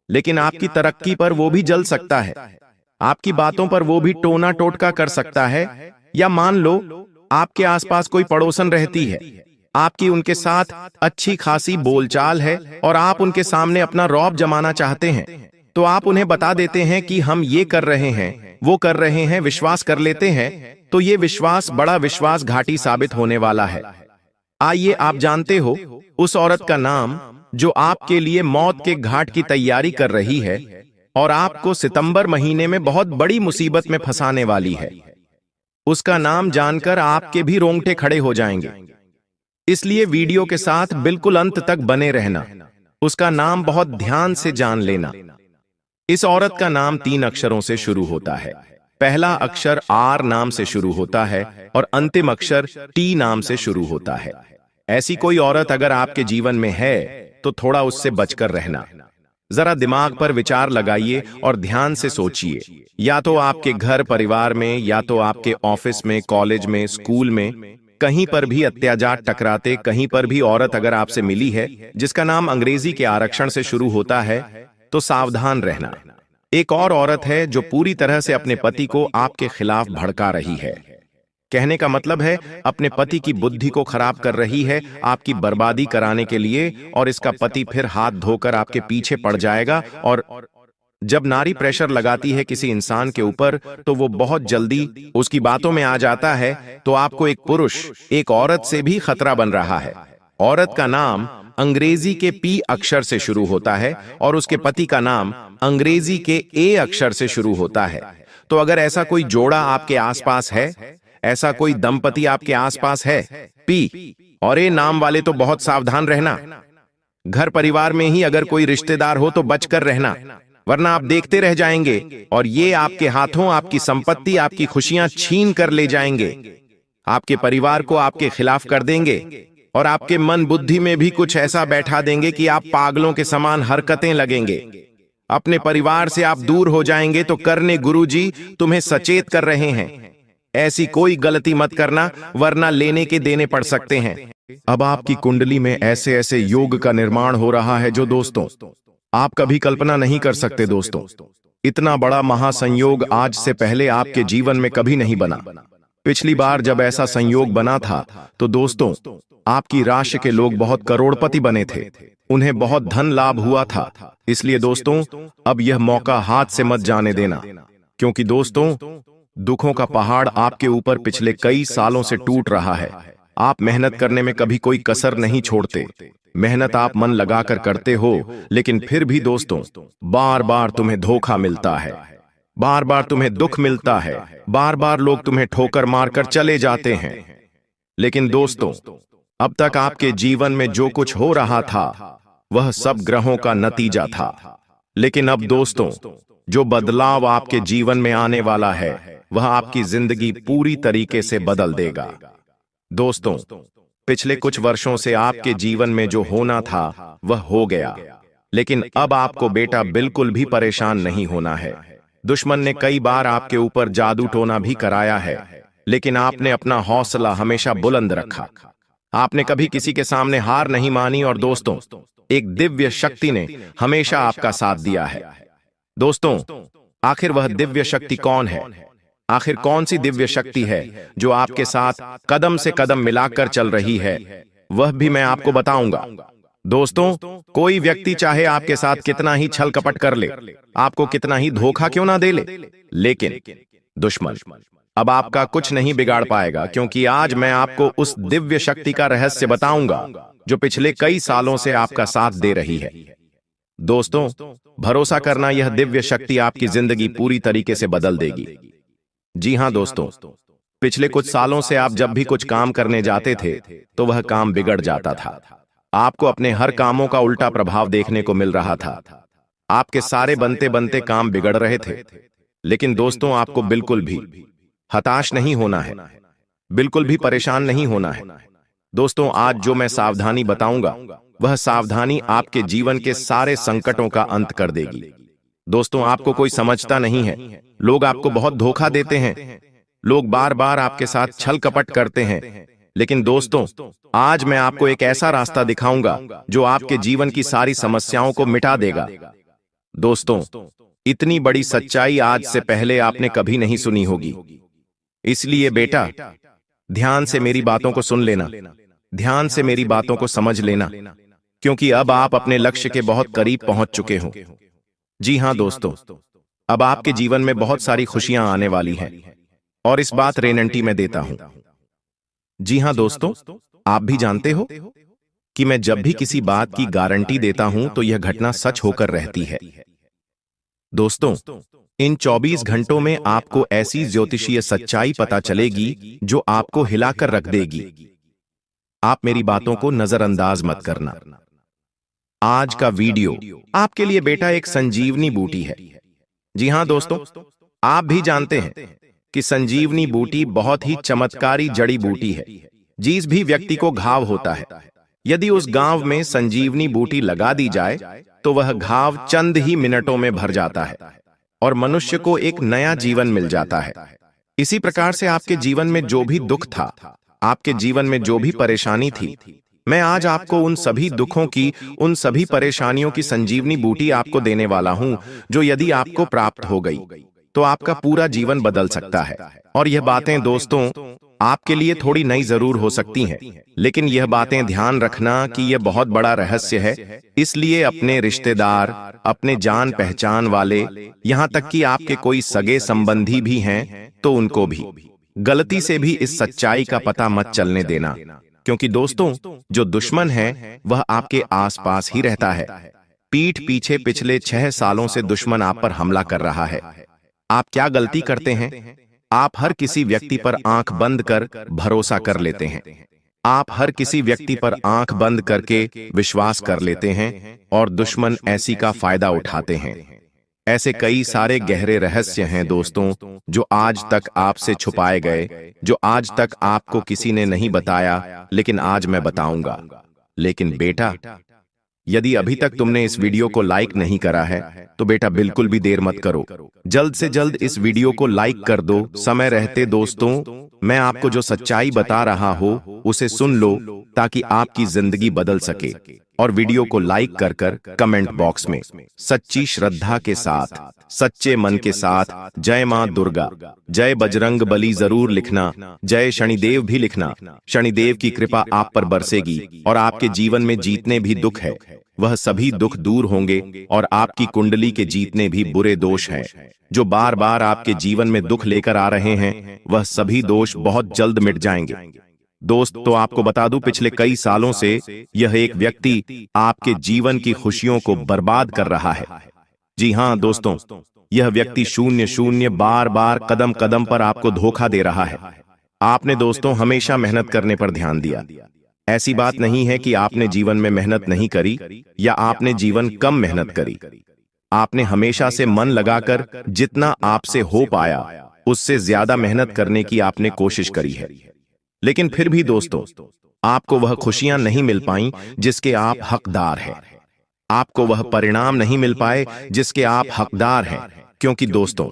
लेकिन आपकी तरक्की पर वो भी जल सकता है, आपकी बातों पर वो भी टोना टोटका कर सकता है। या मान लो आपके आसपास कोई पड़ोसन रहती है, आपकी उनके साथ अच्छी खासी बोलचाल है और आप उनके सामने अपना रौब जमाना चाहते हैं, तो आप उन्हें बता देते हैं कि हम ये कर रहे हैं, वो कर रहे हैं, विश्वास कर लेते हैं। तो ये विश्वास बड़ा विश्वासघाती साबित होने वाला है। आइए, आप जानते हो उस औरत का नाम जो आपके लिए मौत के घाट की तैयारी कर रही है और आपको सितंबर महीने में बहुत बड़ी मुसीबत में फंसाने वाली है। उसका नाम जानकर आपके भी रोंगटे खड़े हो जाएंगे, इसलिए वीडियो के साथ बिल्कुल अंत तक बने रहना। उसका नाम बहुत ध्यान से जान लेना। इस औरत का नाम 3 अक्षरों से शुरू होता है। पहला अक्षर आर नाम से शुरू होता है और अंतिम अक्षर टी नाम से शुरू होता है। ऐसी कोई औरत अगर आपके जीवन में है तो थोड़ा उससे बचकर रहना। जरा दिमाग पर विचार लगाइए और ध्यान से सोचिए। या तो आपके घर परिवार में, या तो आपके ऑफिस में, कॉलेज में, स्कूल में, कहीं पर भी अत्याचार टकराते कहीं पर भी औरत अगर आपसे मिली है जिसका नाम अंग्रेजी के आरक्षण से शुरू होता है, तो सावधान रहना। एक और औरत है जो पूरी तरह से अपने पति को आपके खिलाफ भड़का रही है। कहने का मतलब है अपने पति की बुद्धि को खराब कर रही है आपकी बर्बादी कराने के लिए, और इसका पति फिर हाथ धोकर आपके पीछे पड़ जाएगा और जब नारी प्रेशर लगाती है किसी इंसान के ऊपर तो वो बहुत जल्दी उसकी बातों में आ जाता है, तो आपको एक पुरुष एक औरत से भी खतरा बन रहा है। औरत का नाम अंग्रेजी के पी अक्षर से शुरू होता है और उसके पति का नाम अंग्रेजी के ए अक्षर से शुरू होता है। तो अगर ऐसा कोई जोड़ा आपके आसपास है, ऐसा कोई दंपति आपके आसपास है, पी और ए नाम वाले, तो बहुत सावधान रहना। घर परिवार में ही अगर कोई रिश्तेदार हो तो बचकर रहना, वरना आप देखते रह जाएंगे और ये आपके हाथों आपकी संपत्ति, आपकी खुशियां छीन कर ले जाएंगे। आपके परिवार को आपके खिलाफ कर देंगे और आपके मन बुद्धि में भी कुछ ऐसा बैठा देंगे कि आप पागलों के समान हरकतें लगेंगे। अपने परिवार से आप दूर हो जाएंगे। तो करने गुरुजी तुम्हें सचेत कर रहे हैं, ऐसी कोई गलती मत करना, वरना लेने के देने पड़ सकते हैं। अब आपकी कुंडली में ऐसे ऐसे योग का निर्माण हो रहा है जो दोस्तों आप कभी कल्पना नहीं कर सकते। दोस्तों, इतना बड़ा महासंयोग आज से पहले आपके जीवन में कभी नहीं बना। पिछली बार जब ऐसा संयोग बना था तो दोस्तों आपकी राशि के लोग बहुत करोड़पति बने थे, उन्हें बहुत धन लाभ हुआ था। इसलिए दोस्तों अब यह मौका हाथ से मत जाने देना, क्योंकि दोस्तों दुखों का पहाड़ आपके ऊपर पिछले कई सालों से टूट रहा है। आप मेहनत करने में कभी कोई कसर नहीं छोड़ते, मेहनत आप मन लगाकर करते हो, लेकिन फिर भी दोस्तों बार बार तुम्हें धोखा मिलता है, बार बार तुम्हें दुख मिलता है, बार बार लोग तुम्हें ठोकर मारकर चले जाते हैं। लेकिन दोस्तों अब तक आपके जीवन में जो कुछ हो रहा था वह सब ग्रहों का नतीजा था। लेकिन अब दोस्तों जो बदलाव आपके जीवन में आने वाला है वह आपकी जिंदगी पूरी तरीके से बदल देगा। दोस्तों पिछले कुछ वर्षों से आपके जीवन में जो होना था वह हो गया, लेकिन अब आपको बेटा बिल्कुल भी परेशान नहीं होना है। दुश्मन ने कई बार आपके ऊपर जादू टोना भी कराया है, लेकिन आपने अपना हौसला हमेशा बुलंद रखा। आपने कभी किसी के सामने हार नहीं मानी और दोस्तों एक दिव्य शक्ति ने हमेशा आपका साथ दिया है। दोस्तों आखिर वह दिव्य शक्ति कौन है? आखिर कौन सी दिव्य शक्ति है जो आपके साथ कदम से कदम मिलाकर चल रही है? वह भी मैं आपको बताऊंगा। दोस्तों कोई व्यक्ति चाहे आपके साथ कितना ही छल कपट कर ले, आपको कितना ही धोखा क्यों ना दे ले, लेकिन दुश्मन अब आपका कुछ नहीं बिगाड़ पाएगा, क्योंकि आज मैं आपको उस दिव्य शक्ति का रहस्य बताऊंगा जो पिछले कई सालों से आपका साथ दे रही है। दोस्तों भरोसा करना, यह दिव्य शक्ति आपकी जिंदगी पूरी तरीके से बदल देगी। जी हां दोस्तों, पिछले कुछ सालों से आप जब भी कुछ काम करने जाते थे तो वह काम बिगड़ जाता था। आपको अपने हर कामों का उल्टा प्रभाव देखने को मिल रहा था। आपके सारे बनते बनते काम बिगड़ रहे थे। लेकिन दोस्तों आपको बिल्कुल भी हताश नहीं होना है, बिल्कुल भी परेशान नहीं होना है। दोस्तों आज जो मैं सावधानी बताऊंगा वह सावधानी आपके जीवन के सारे संकटों का अंत कर देगी। दोस्तों आपको कोई समझता नहीं है, लोग आपको बहुत धोखा देते हैं, लोग बार बार आपके साथ छल कपट करते हैं। लेकिन दोस्तों आज मैं आपको एक ऐसा रास्ता दिखाऊंगा जो आपके जीवन की सारी समस्याओं को मिटा देगा। दोस्तों इतनी बड़ी सच्चाई आज से पहले आपने कभी नहीं सुनी होगी, इसलिए बेटा ध्यान से मेरी बातों को सुन लेना, ध्यान से मेरी बातों को समझ लेना, क्योंकि अब आप अपने लक्ष्य के बहुत करीब पहुंच चुके हो। जी हां दोस्तों, अब आपके जीवन में बहुत सारी खुशियां आने वाली हैं और इस बात रेनंटी में देता हूं। जी हां दोस्तों, आप भी जानते हो कि मैं जब भी किसी बात की गारंटी देता हूं तो यह घटना सच होकर रहती है। दोस्तों इन 24 घंटों में आपको ऐसी ज्योतिषीय सच्चाई पता चलेगी जो आपको हिलाकर रख देगी। आप मेरी बातों को नजरअंदाज मत करना। आज का वीडियो आपके लिए बेटा एक संजीवनी बूटी है। जी हां दोस्तों, आप भी जानते हैं कि संजीवनी बूटी बहुत ही चमत्कारी जड़ी बूटी है। जिस भी व्यक्ति को घाव होता है, यदि उस घाव में संजीवनी बूटी लगा दी जाए तो वह घाव चंद ही मिनटों में भर जाता है और मनुष्य को एक नया जीवन मिल जाता है। इसी प्रकार से आपके जीवन में जो भी दुख था, आपके जीवन में जो भी परेशानी थी, मैं आज आपको उन सभी दुखों की, उन सभी परेशानियों की संजीवनी बूटी आपको देने वाला हूं, जो यदि आपको प्राप्त हो गई तो आपका पूरा जीवन बदल सकता है। और यह बातें दोस्तों आपके लिए थोड़ी नई जरूर हो सकती हैं, लेकिन यह बातें ध्यान रखना कि यह बहुत बड़ा रहस्य है। इसलिए अपने रिश्तेदार, अपने जान पहचान वाले, यहाँ तक कि आपके कोई सगे संबंधी भी हैं, तो उनको भी गलती से भी इस सच्चाई का पता मत चलने देना, क्योंकि दोस्तों, जो दुश्मन है वह आपके आसपास ही रहता है। पीठ पीछे पिछले 6 सालों से दुश्मन आप पर हमला कर रहा है। आप क्या गलती करते हैं? आप हर किसी व्यक्ति पर आंख बंद कर भरोसा कर लेते हैं। आप हर किसी व्यक्ति पर आंख बंद करके विश्वास कर लेते हैं और दुश्मन ऐसी का फायदा उठाते हैं। ऐसे कई सारे गहरे रहस्य हैं दोस्तों, जो आज तक आपसे छुपाए गए, जो आज तक आपको किसी ने नहीं बताया, लेकिन आज मैं बताऊंगा। लेकिन बेटा, यदि अभी तक तुमने इस वीडियो को लाइक नहीं करा है, तो बेटा बिल्कुल भी देर मत करो। जल्द से जल्द इस वीडियो को लाइक कर दो समय रहते। दोस्तों, मैं आपको जो सच्चाई बता रहा हूं उसे सुन लो, ताकि आपकी जिंदगी बदल सके। और वीडियो को लाइक कर कर कमेंट बॉक्स में सच्ची श्रद्धा के साथ, सच्चे मन के साथ जय मां दुर्गा, जय बजरंग बली जरूर लिखना। जय शनिदेव भी लिखना। शनिदेव की कृपा आप पर बरसेगी और आपके जीवन में जितने भी दुख है वह सभी दुख दूर होंगे, और आपकी कुंडली के जितने भी बुरे दोष हैं जो बार बार आपके जीवन में दुख लेकर आ रहे हैं, वह सभी दोष बहुत जल्द मिट जाएंगे। दोस्त, तो आपको बता दूं, पिछले कई सालों से यह एक व्यक्ति आपके जीवन की खुशियों को बर्बाद कर रहा है। जी हां दोस्तों, यह व्यक्ति शून्य शून्य बार बार कदम कदम पर आपको धोखा दे रहा है। आपने दोस्तों हमेशा मेहनत करने पर ध्यान दिया। ऐसी बात नहीं है कि आपने जीवन में मेहनत नहीं करी या आपने जीवन कम मेहनत करी। आपने हमेशा से मन लगाकर जितना आपसे हो पाया उससे ज्यादा मेहनत करने की आपने कोशिश करी है। लेकिन फिर भी दोस्तों, आपको वह खुशियां नहीं मिल पाई जिसके आप हकदार हैं। आपको वह परिणाम नहीं मिल पाए जिसके आप हकदार हैं, क्योंकि दोस्तों,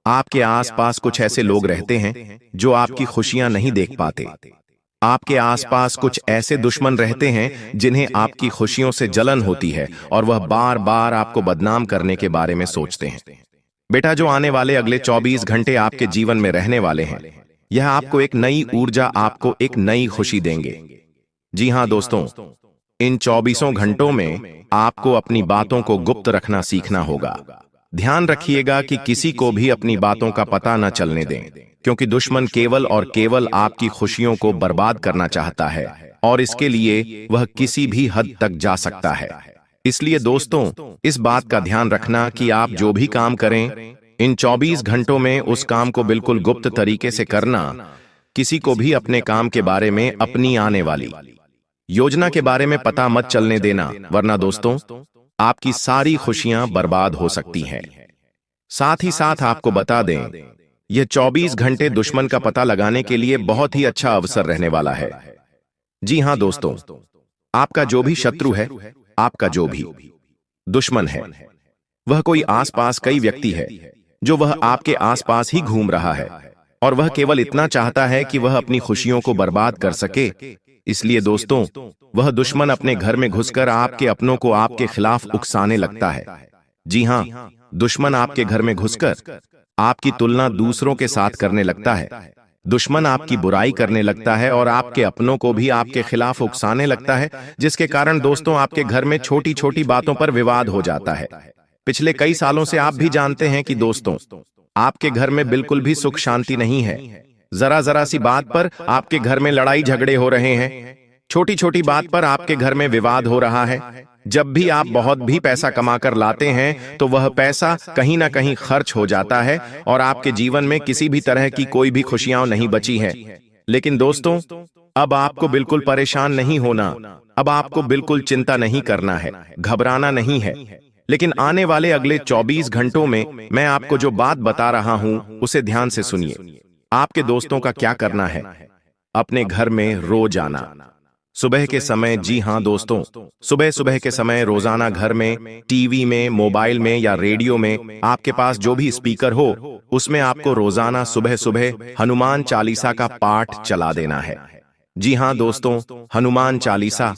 आपके आसपास कुछ ऐसे लोग रहते हैं जो आपकी खुशियां नहीं देख पाते। आपके आसपास कुछ ऐसे दुश्मन रहते हैं जिन्हें आपकी खुशियों से जलन होती है, और वह बार बार आपको बदनाम करने के बारे में सोचते हैं। बेटा, जो आने वाले अगले 24 घंटे आपके जीवन में रहने वाले हैं, यह आपको एक नई ऊर्जा, आपको एक नई खुशी देंगे। जी हां दोस्तों, इन 24 घंटों में आपको अपनी बातों को गुप्त रखना सीखना होगा। ध्यान रखिएगा कि किसी को भी अपनी बातों का पता न चलने दें, क्योंकि दुश्मन केवल और केवल आपकी खुशियों को बर्बाद करना चाहता है, और इसके लिए वह किसी भी हद तक जा सकता है। इसलिए दोस्तों, इस बात का ध्यान रखना कि आप जो भी काम करें, इन 24 घंटों में उस काम को बिल्कुल गुप्त तरीके से करना। किसी को भी अपने काम के बारे में, अपनी आने वाली योजना के बारे में पता मत चलने देना, वरना दोस्तों आपकी सारी खुशियां बर्बाद हो सकती हैं। साथ ही साथ आपको बता दें, यह 24 घंटे दुश्मन का पता लगाने के लिए बहुत ही अच्छा अवसर रहने वाला है। जी हां दोस्तों, आपका जो भी शत्रु है, आपका जो भी दुश्मन है, वह कोई आसपास कई व्यक्ति है जो वह आपके आसपास ही घूम रहा है, और वह केवल इतना चाहता है कि वह अपनी खुशियों को बर्बाद कर सके। इसलिए दोस्तों, वह दुश्मन अपने घर में घुसकर आपके अपनों को आपके खिलाफ उकसाने लगता है। जी हां, दुश्मन आपके घर में घुसकर आपकी तुलना दूसरों के साथ करने लगता है। दुश्मन आपकी बुराई करने लगता है और आपके अपनों को भी आपके खिलाफ उकसाने लगता है, जिसके कारण दोस्तों आपके घर में छोटी छोटी बातों पर विवाद हो जाता है। पिछले कई सालों से आप भी जानते हैं कि दोस्तों, आपके घर में बिल्कुल भी सुख शांति नहीं है। जरा जरा सी बात पर आपके घर में लड़ाई झगड़े हो रहे हैं। छोटी छोटी बात पर आपके घर में विवाद हो रहा है। जब भी आप बहुत भी पैसा कमाकर लाते हैं, तो वह पैसा कहीं ना कहीं खर्च हो जाता है, और आपके जीवन में किसी भी तरह की कोई भी खुशियां नहीं बची हैं। लेकिन दोस्तों, अब आपको बिल्कुल परेशान नहीं होना, अब आपको बिल्कुल चिंता नहीं करना है, घबराना नहीं है। लेकिन आने वाले अगले 24 घंटों में मैं आपको जो बात बता रहा हूं उसे ध्यान से सुनिए। आपके दोस्तों का क्या करना है? अपने घर में रोज आना सुबह के समय। जी हां दोस्तों, सुबह सुबह के समय रोजाना घर में, टीवी में, मोबाइल में या रेडियो में, आपके पास जो भी स्पीकर हो, उसमें आपको रोजाना सुबह सुबह हनुमान चालीसा का पाठ चला देना है। जी हां दोस्तों, Hanuman Chalisa,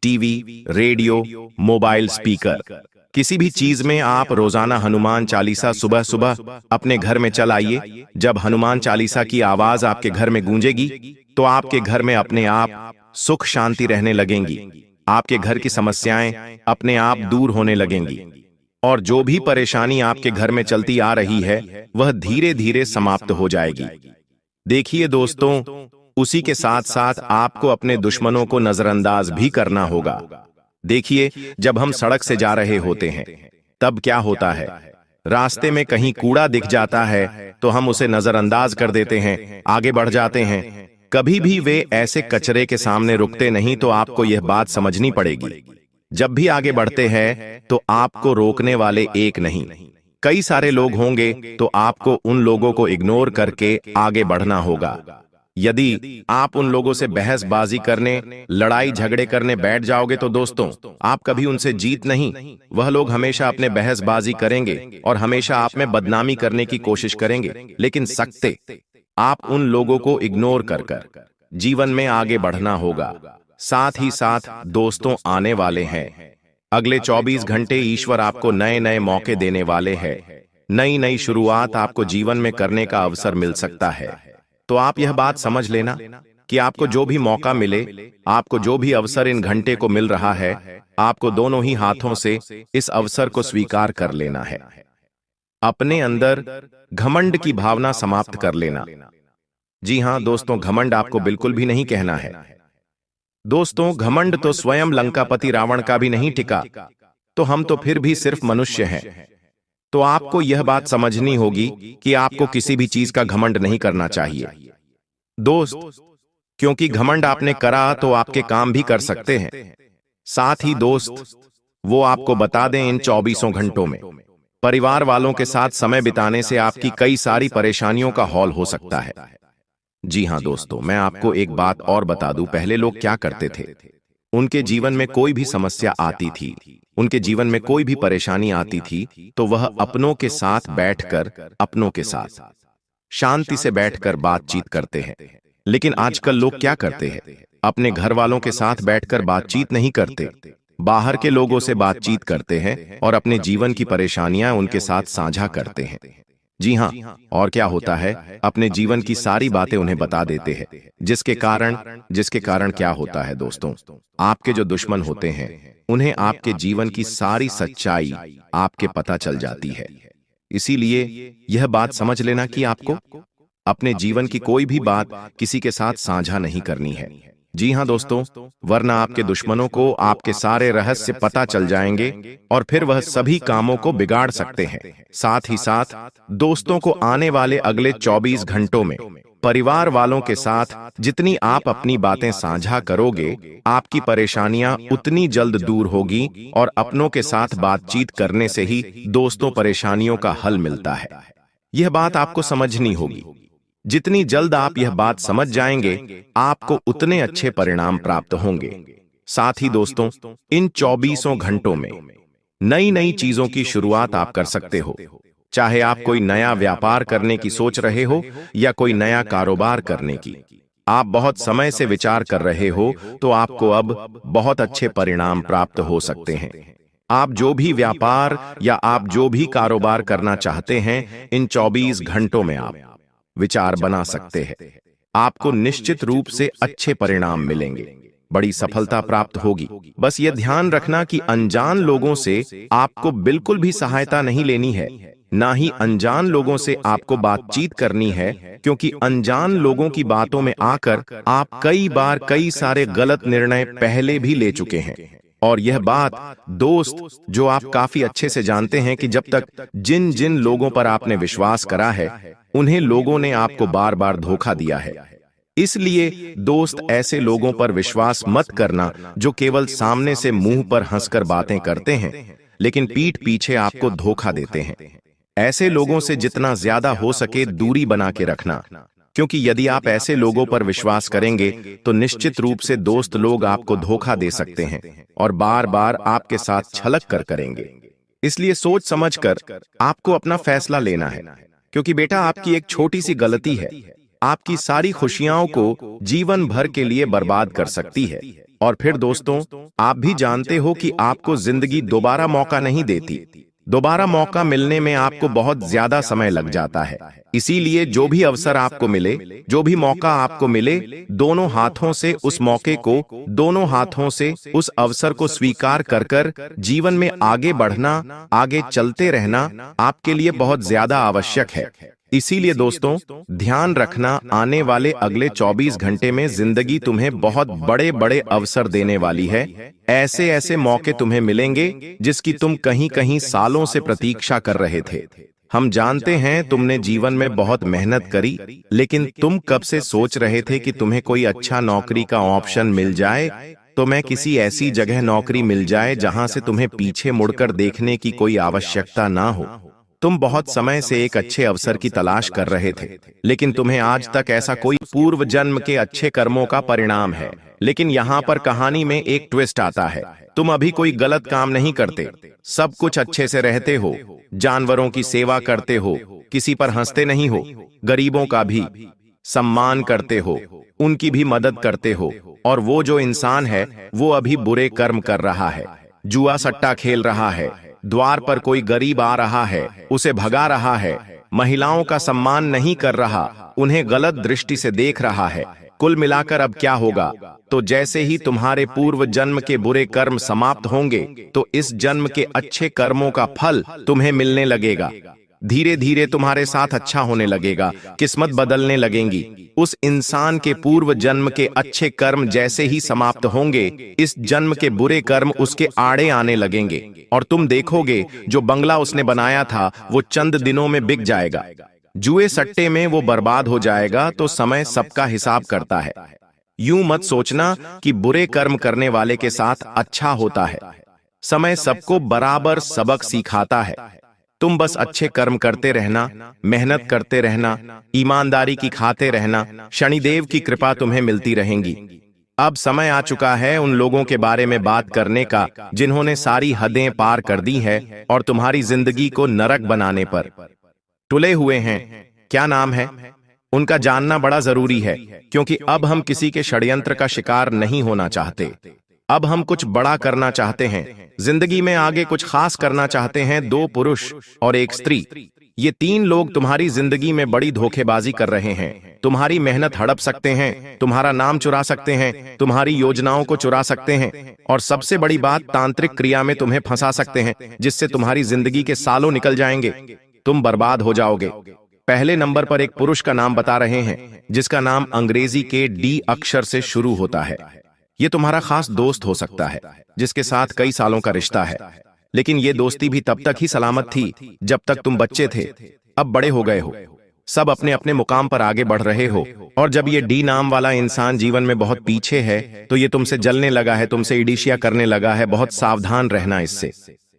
TV, radio, mobile speaker, किसी भी चीज में आप रोजाना हनुमान चालीसा सुबह सुबह अपने घर में चल आइए। जब हनुमान चालीसा की आवाज आपके घर में गूंजेगी तो आपके घर में अपने आप सुख शांति रहने लगेंगी। आपके घर की समस्याएं अपने आप दूर होने लगेंगी और जो भी परेशानी आपके घर में चलती आ रही है वह धीरे धीरे समाप्त हो जाएगी। देखिए दोस्तों, उसी के साथ साथ आपको अपने दुश्मनों को नजरअंदाज भी करना होगा। देखिए, जब हम सड़क से जा रहे होते हैं तब क्या होता है, रास्ते में कहीं कूड़ा दिख जाता है तो हम उसे नजरअंदाज कर देते हैं, आगे बढ़ जाते हैं। कभी भी वे ऐसे कचरे के सामने रुकते नहीं। तो आपको यह बात समझनी पड़ेगी, जब भी आगे बढ़ते हैं तो आपको रोकने वाले एक नहीं कई सारे लोग होंगे, तो आपको उन लोगों को इग्नोर करके आगे बढ़ना होगा। यदि आप उन लोगों से बहसबाजी करने, लड़ाई झगड़े करने बैठ जाओगे तो दोस्तों, आप कभी उनसे जीत नहीं। वह लोग हमेशा अपने बहसबाजी करेंगे और हमेशा आप में बदनामी करने की कोशिश करेंगे। लेकिन सकते आप उन लोगों को इग्नोर कर जीवन में आगे बढ़ना होगा। साथ ही साथ दोस्तों, आने वाले हैं अगले 24 घंटे ईश्वर आपको नए नए मौके देने वाले हैं। नई नई शुरुआत आपको जीवन में करने का अवसर मिल सकता है। तो आप यह बात समझ लेना कि आपको जो भी मौका मिले, आपको जो भी अवसर इन घंटे को मिल रहा है, आपको दोनों ही हाथों से इस अवसर को स्वीकार कर लेना है। अपने अंदर घमंड की भावना समाप्त कर लेना। जी हां दोस्तों, घमंड आपको बिल्कुल भी नहीं कहना है। दोस्तों, घमंड तो स्वयं लंकापति रावण का भी नहीं टिका, तो हम तो फिर भी सिर्फ मनुष्य हैं। तो आपको यह बात समझनी होगी कि आपको किसी भी चीज का घमंड नहीं करना चाहिए दोस्त, क्योंकि घमंड आपने करा तो आपके काम भी कर सकते हैं। साथ ही दोस्त, वो आपको बता दें, इन 24 घंटों में परिवार वालों के साथ समय बिताने से आपकी कई सारी परेशानियों का हौल हो सकता है। जी हां दोस्तों, मैं आपको एक बात और बता दूं, पहले लोग क्या करते थे, उनके जीवन में कोई भी समस्या आती थी, उनके जीवन में कोई भी परेशानी आती थी, तो वह अपनों के साथ बैठकर, अपनों के साथ शांति से बैठकर बातचीत करते हैं। लेकिन आजकल लोग क्या करते हैं, अपने घर वालों के साथ बैठकर बातचीत नहीं करते, बाहर के लोगों से बातचीत करते हैं और अपने जीवन की परेशानियां उनके साथ साझा करते हैं। जी हां, और क्या होता है, अपने जीवन की सारी बातें उन्हें बता देते हैं, जिसके कारण क्या होता है दोस्तों, आपके जो दुश्मन होते हैं उन्हें आपके जीवन की सारी सच्चाई आपके पता चल जाती है। इसीलिए यह बात समझ लेना कि आपको अपने जीवन की कोई भी बात किसी के साथ साझा नहीं करनी है। जी हां दोस्तों, वरना आपके दुश्मनों को आपके सारे रहस्य पता चल जाएंगे और फिर वह सभी कामों को बिगाड़ सकते हैं। साथ ही साथ दोस्तों को आने वाले अगले 24 घंटों में परिवार वालों के साथ जितनी आप अपनी बातें साझा करोगे, आपकी परेशानियां उतनी जल्द दूर होगी और अपनों के साथ बातचीत करने से ही दोस्तों परेशानियों का हल मिलता है। यह बात आपको समझनी होगी। जितनी जल्द आप यह बात समझ जाएंगे, आपको उतने अच्छे परिणाम प्राप्त होंगे। साथ ही दोस्तों, इन 24 घंटों में नई नई चीजों की शुरुआत आप कर सकते हो। चाहे आप कोई नया व्यापार करने की सोच रहे हो या कोई नया कारोबार करने की आप बहुत समय से विचार कर रहे हो, तो आपको अब बहुत अच्छे परिणाम प्राप्त हो सकते हैं। आप जो भी व्यापार या आप जो भी कारोबार करना चाहते हैं, इन 24 घंटों में आप विचार बना सकते हैं। आपको निश्चित रूप से अच्छे परिणाम मिलेंगे, बड़ी सफलता प्राप्त होगी। बस यह ध्यान रखना कि अनजान लोगों से आपको बिल्कुल भी सहायता नहीं लेनी है, ना ही अनजान लोगों से आपको बातचीत करनी है, क्योंकि अनजान लोगों की बातों में आकर आप कई बार कई सारे गलत निर्णय पहले भी ले चुके हैं। और यह बात दोस्त, जो आप काफी अच्छे से जानते हैं कि जब तक जिन जिन लोगों पर आपने विश्वास करा है, उन्हें लोगों ने आपको बार बार धोखा दिया है। इसलिए दोस्त, ऐसे लोगों पर विश्वास मत करना जो केवल सामने से मुंह पर हंसकर बातें करते हैं, लेकिन पीठ पीछे आपको धोखा देते हैं। ऐसे लोगों से जितना ज्यादा हो सके दूरी बना के रखना, क्योंकि यदि आप ऐसे लोगों पर विश्वास करेंगे तो निश्चित रूप से दोस्त लोग आपको धोखा दे सकते हैं और बार बार आपके साथ छलक कर करेंगे। इसलिए सोच समझकर आपको अपना फैसला लेना है, क्योंकि बेटा, आपकी एक छोटी सी गलती है आपकी सारी खुशियों को जीवन भर के लिए बर्बाद कर सकती है। और फिर दोस्तों, आप भी जानते हो कि आपको जिंदगी दोबारा मौका नहीं देती। दोबारा मौका मिलने में आपको बहुत ज्यादा समय लग जाता है। इसीलिए जो भी अवसर आपको मिले, जो भी मौका आपको मिले, दोनों हाथों से उस मौके को, दोनों हाथों से उस अवसर को स्वीकार कर कर जीवन में आगे बढ़ना, आगे चलते रहना आपके लिए बहुत ज्यादा आवश्यक है। इसीलिए दोस्तों, ध्यान रखना, आने वाले अगले 24 घंटे में जिंदगी तुम्हें बहुत बड़े बड़े अवसर देने वाली है। ऐसे ऐसे मौके तुम्हें मिलेंगे जिसकी तुम कहीं कहीं सालों से प्रतीक्षा कर रहे थे। हम जानते हैं तुमने जीवन में बहुत मेहनत करी, लेकिन तुम कब से सोच रहे थे कि तुम्हें कोई अच्छा नौकरी का ऑप्शन मिल जाए, तो मैं किसी ऐसी जगह नौकरी मिल जाए जहां से तुम्हें पीछे मुड़कर देखने की कोई आवश्यकता ना हो। तुम बहुत समय से एक अच्छे अवसर की तलाश कर रहे थे, लेकिन तुम्हें आज तक ऐसा कोई पूर्व जन्म के अच्छे कर्मों का परिणाम है। लेकिन यहाँ पर कहानी में एक ट्विस्ट आता है। तुम अभी कोई गलत काम नहीं करते, सब कुछ अच्छे से रहते हो, जानवरों की सेवा करते हो, किसी पर हंसते नहीं हो, गरीबों का भी सम्मान करते हो, उनकी भी मदद करते हो। और वो जो इंसान है वो अभी बुरे कर्म कर रहा है, जुआ सट्टा खेल रहा है, द्वार पर कोई गरीब आ रहा है, उसे भगा रहा है, महिलाओं का सम्मान नहीं कर रहा, उन्हें गलत दृष्टि से देख रहा है। कुल मिलाकर अब क्या होगा? तो जैसे ही तुम्हारे पूर्व जन्म के बुरे कर्म समाप्त होंगे, तो इस जन्म के अच्छे कर्मों का फल तुम्हें मिलने लगेगा। धीरे धीरे तुम्हारे साथ अच्छा होने लगेगा, किस्मत बदलने लगेंगी। उस इंसान के पूर्व जन्म के अच्छे कर्म जैसे ही समाप्त होंगे, इस जन्म के बुरे कर्म उसके आड़े आने लगेंगे, और तुम देखोगे जो बंगला उसने बनाया था वो चंद दिनों में बिक जाएगा। जुए सट्टे में वो बर्बाद हो जाएगा। तो समय सबका हिसाब करता है। यूं मत सोचना कि बुरे कर्म करने वाले के साथ अच्छा होता है। समय सबको बराबर सबक सिखाता है। तुम बस अच्छे कर्म करते रहना, मेहनत करते रहना, ईमानदारी की खाते रहना, शनिदेव की कृपा तुम्हें मिलती रहेंगी। अब समय आ चुका है उन लोगों के बारे में बात करने का जिन्होंने सारी हदें पार कर दी है और तुम्हारी जिंदगी को नरक बनाने पर तुले हुए हैं। क्या नाम है उनका जानना बड़ा जरूरी है, क्योंकि अब हम किसी के षड्यंत्र का शिकार नहीं होना चाहते। अब हम कुछ बड़ा करना चाहते हैं, जिंदगी में आगे कुछ खास करना चाहते हैं। 2 पुरुष और 1 स्त्री, ये 3 लोग तुम्हारी जिंदगी में बड़ी धोखेबाजी कर रहे हैं। तुम्हारी मेहनत हड़प सकते हैं, तुम्हारा नाम चुरा सकते हैं, तुम्हारी योजनाओं को चुरा सकते हैं, और सबसे बड़ी बात, तांत्रिक क्रिया में तुम्हें फंसा सकते हैं, जिससे तुम्हारी जिंदगी के सालों निकल जाएंगे, तुम बर्बाद हो जाओगे। पहले नंबर पर एक पुरुष का नाम बता रहे हैं, जिसका नाम अंग्रेजी के डी अक्षर से शुरू होता है। ये तुम्हारा खास दोस्त हो सकता है, जिसके साथ कई सालों का रिश्ता है, लेकिन ये दोस्ती भी तब तक ही सलामत थी जब तक तुम बच्चे थे। अब बड़े हो गए हो, सब अपने अपने मुकाम पर आगे बढ़ रहे हो, और जब ये डी नाम वाला इंसान जीवन में बहुत पीछे है, तो ये तुमसे जलने लगा है, तुमसे ईर्ष्या करने लगा है। बहुत सावधान रहना इससे,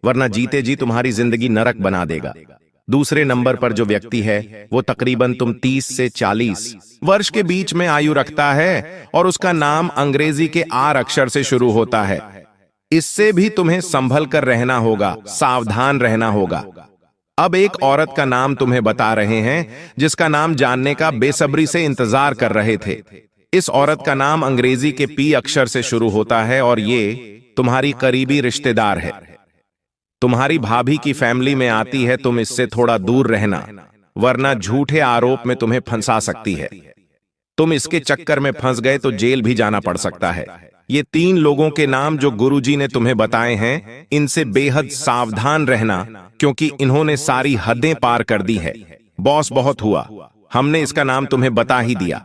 वरना जीते जी तुम्हारी जिंदगी नरक बना देगा। दूसरे नंबर पर जो व्यक्ति है वो तकरीबन तुम 30 से 40 वर्ष के बीच में आयु रखता है, और उसका नाम अंग्रेजी के आर अक्षर से शुरू होता है। इससे भी तुम्हें संभल कर रहना होगा, सावधान रहना होगा। अब एक औरत का नाम तुम्हें बता रहे हैं, जिसका नाम जानने का बेसब्री से इंतजार कर रहे थे। इस औरत का नाम अंग्रेजी के पी अक्षर से शुरू होता है, और ये तुम्हारी करीबी रिश्तेदार है। तुम्हारी भाभी की फैमिली में आती है। तुम इससे थोड़ा दूर रहना, वरना झूठे आरोप में तुम्हें फंसा सकती है। तुम इसके चक्कर में फंस गए तो जेल भी जाना पड़ सकता है। ये 3 लोगों के नाम जो गुरुजी ने तुम्हें बताए हैं, इनसे बेहद सावधान रहना, क्योंकि इन्होंने सारी हदें पार कर दी है। बॉस बहुत हुआ, हमने इसका नाम तुम्हें बता ही दिया।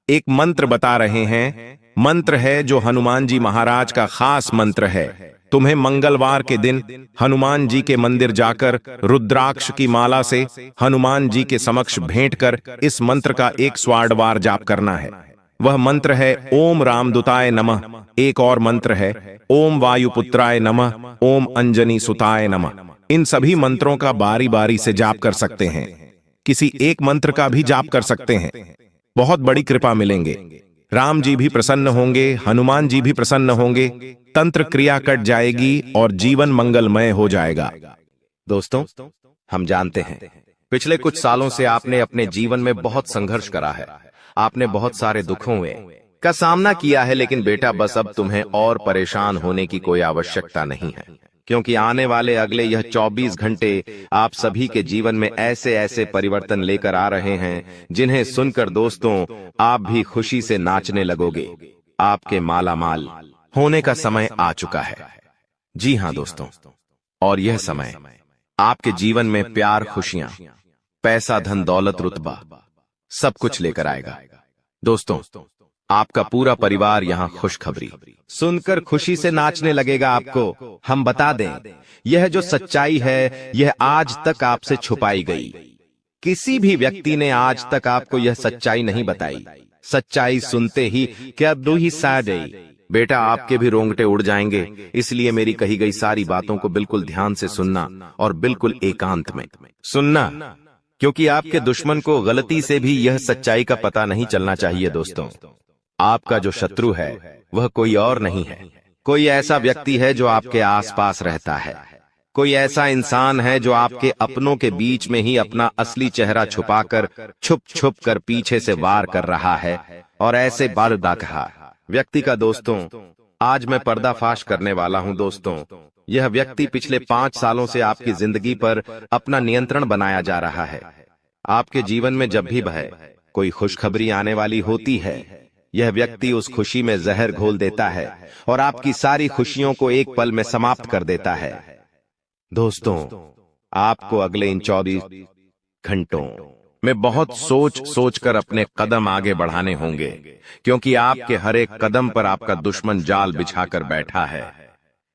एक मंत्र बता रहे हैं, मंत्र है जो हनुमान जी महाराज का खास मंत्र है। तुम्हें मंगलवार के दिन हनुमान जी के मंदिर जाकर रुद्राक्ष की माला से हनुमान जी के समक्ष भेंट कर इस मंत्र का 100 बार जाप करना है। वह मंत्र है ओम रामदूताय नमः। एक और मंत्र है ओम वायुपुत्राय नमः, ओम अंजनी सुताय नमः। इन सभी मंत्रों का बारी बारी से जाप कर सकते हैं, किसी एक मंत्र का भी जाप कर सकते हैं। बहुत बड़ी कृपा मिलेंगे, राम जी भी प्रसन्न होंगे, हनुमान जी भी प्रसन्न होंगे, तंत्र क्रिया कट जाएगी और जीवन मंगलमय हो जाएगा। दोस्तों, हम जानते हैं पिछले कुछ सालों से आपने अपने जीवन में बहुत संघर्ष करा है। आपने बहुत सारे दुखों में, का सामना किया है, लेकिन बेटा बस अब तुम्हें और परेशान होने की कोई आवश्यकता नहीं है, क्योंकि आने वाले अगले यह 24 घंटे आप सभी के जीवन में ऐसे ऐसे परिवर्तन लेकर आ रहे हैं जिन्हें सुनकर दोस्तों आप भी खुशी से नाचने लगोगे। आपके मालामाल होने का समय आ चुका है। जी हां दोस्तों, और यह समय आपके जीवन में प्यार, खुशियां, पैसा, धन, दौलत, रुतबा सब कुछ लेकर आएगा। दोस्तों, आपका पूरा परिवार यहां खुशखबरी सुनकर खुशी से नाचने लगेगा। आपको हम बता दें, यह जो सच्चाई है यह आज तक आपसे छुपाई गई। किसी भी व्यक्ति ने आज तक आपको यह सच्चाई नहीं बताई। सच्चाई सुनते ही क्या दू ही साडे बेटा आपके भी रोंगटे उड़ जाएंगे। इसलिए मेरी कही गई सारी बातों को बिल्कुल ध्यान से सुनना और बिल्कुल एकांत में सुनना, क्योंकि आपके दुश्मन को गलती से भी यह सच्चाई का पता नहीं चलना चाहिए। दोस्तों, आपका जो शत्रु है वह कोई और नहीं है, कोई ऐसा व्यक्ति है जो आपके आसपास रहता है, कोई ऐसा इंसान है जो आपके अपनों के बीच में ही अपना असली चेहरा छुपाकर छुप छुप कर पीछे से वार कर रहा है। और ऐसे बारदा कहा व्यक्ति का दोस्तों आज मैं पर्दाफाश करने वाला हूं। दोस्तों, यह व्यक्ति पिछले 5 सालों से आपकी जिंदगी पर अपना नियंत्रण बनाया जा रहा है। आपके जीवन में जब भी वह कोई खुशखबरी आने वाली होती है, यह व्यक्ति उस खुशी में जहर घोल देता है और आपकी सारी खुशियों को एक पल में समाप्त कर देता है। दोस्तों, आपको अगले इन 24 घंटों में बहुत सोच सोच कर अपने कदम आगे बढ़ाने होंगे, क्योंकि आपके हर एक कदम पर आपका दुश्मन जाल बिछाकर बैठा है।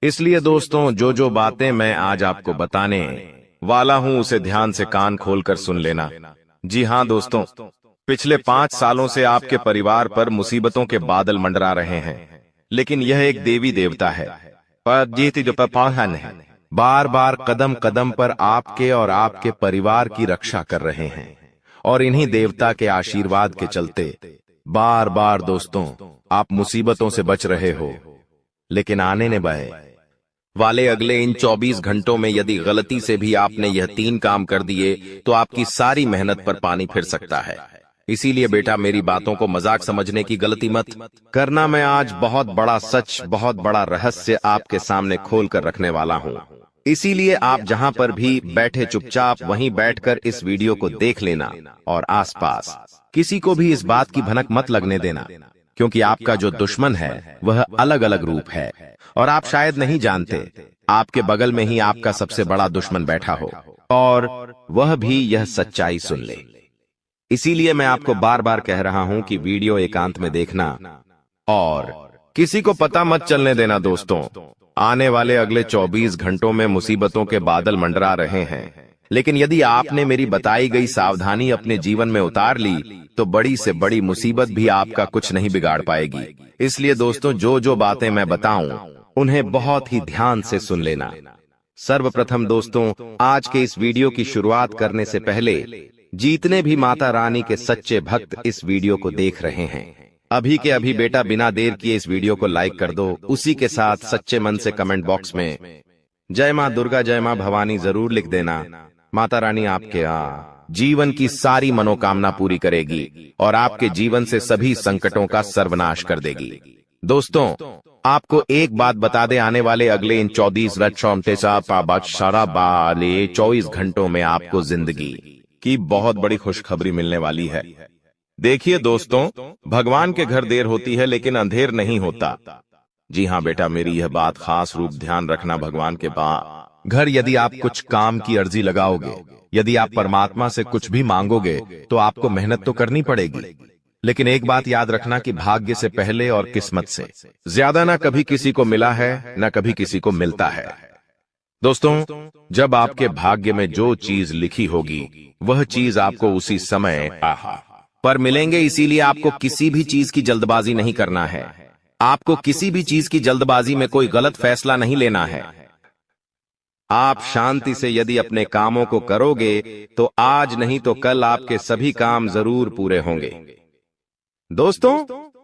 इसलिए दोस्तों, जो जो बातें मैं आज आपको बताने वाला हूं उसे ध्यान से कान खोलकर सुन लेना। जी हां दोस्तों, पिछले 5 सालों से आपके परिवार पर मुसीबतों के बादल मंडरा रहे हैं, लेकिन यह एक देवी देवता है पर जीती जो पाहन है, बार बार कदम कदम पर आपके और आपके परिवार की रक्षा कर रहे हैं। और इन्हीं देवता के आशीर्वाद के चलते बार बार दोस्तों आप मुसीबतों से बच रहे हो। लेकिन आने ने वाले अगले इन 24 घंटों में यदि गलती से भी आपने यह 3 काम कर दिए तो आपकी सारी मेहनत पर पानी फिर सकता है। इसीलिए बेटा मेरी बातों को मजाक समझने की गलती मत करना। मैं आज बहुत बड़ा सच, बहुत बड़ा रहस्य आपके सामने खोल कर रखने वाला हूं। इसीलिए आप जहां पर भी बैठे चुपचाप वहीं बैठकर इस वीडियो को देख लेना और आसपास किसी को भी इस बात की भनक मत लगने देना, क्योंकि आपका जो दुश्मन है वह अलग अलग रूप है और आप शायद नहीं जानते आपके बगल में ही आपका सबसे बड़ा दुश्मन बैठा हो और वह भी यह सच्चाई सुन ले। इसीलिए मैं आपको बार बार कह रहा हूं कि वीडियो एकांत में देखना और किसी को पता मत चलने देना। दोस्तों, आने वाले अगले 24 घंटों में मुसीबतों के बादल मंडरा रहे हैं, लेकिन यदि आपने मेरी बताई गई सावधानी अपने जीवन में उतार ली तो बड़ी से बड़ी मुसीबत भी आपका कुछ नहीं बिगाड़ पाएगी। इसलिए दोस्तों, जो जो बातें मैं बताऊं उन्हें बहुत ही ध्यान से सुन लेना। सर्वप्रथम दोस्तों, आज के इस वीडियो की शुरुआत करने से पहले जितने भी माता रानी के सच्चे भक्त इस वीडियो को देख रहे हैं, अभी के अभी बेटा बिना देर किए इस वीडियो को लाइक कर दो। उसी के साथ सच्चे मन से कमेंट बॉक्स में जय मां दुर्गा, जय मां भवानी जरूर लिख देना। माता रानी आपके जीवन की सारी मनोकामना पूरी करेगी और आपके जीवन से सभी संकटों का सर्वनाश कर देगी। दोस्तों, आपको एक बात बता दे, आने वाले अगले इन 24 घंटों में आपको जिंदगी की बहुत बड़ी खुशखबरी मिलने वाली है। देखिए दोस्तों, भगवान के घर देर होती है लेकिन अंधेर नहीं होता। जी हाँ बेटा, मेरी यह बात खास रूप ध्यान रखना। भगवान के घर यदि आप कुछ काम की अर्जी लगाओगे, यदि आप परमात्मा से कुछ भी मांगोगे तो आपको मेहनत तो करनी पड़ेगी, लेकिन एक बात याद रखना कि भाग्य से पहले और किस्मत से ज्यादा ना कभी किसी को मिला है ना कभी किसी को मिलता है। दोस्तों, जब आपके भाग्य में जो चीज लिखी होगी वह चीज आपको उसी समय पर मिलेंगे। इसीलिए आपको किसी भी चीज की जल्दबाजी नहीं करना है। आपको किसी भी चीज की जल्दबाजी में कोई गलत फैसला नहीं लेना है। आप शांति से यदि अपने कामों को करोगे तो आज नहीं तो कल आपके सभी काम जरूर पूरे होंगे। दोस्तों,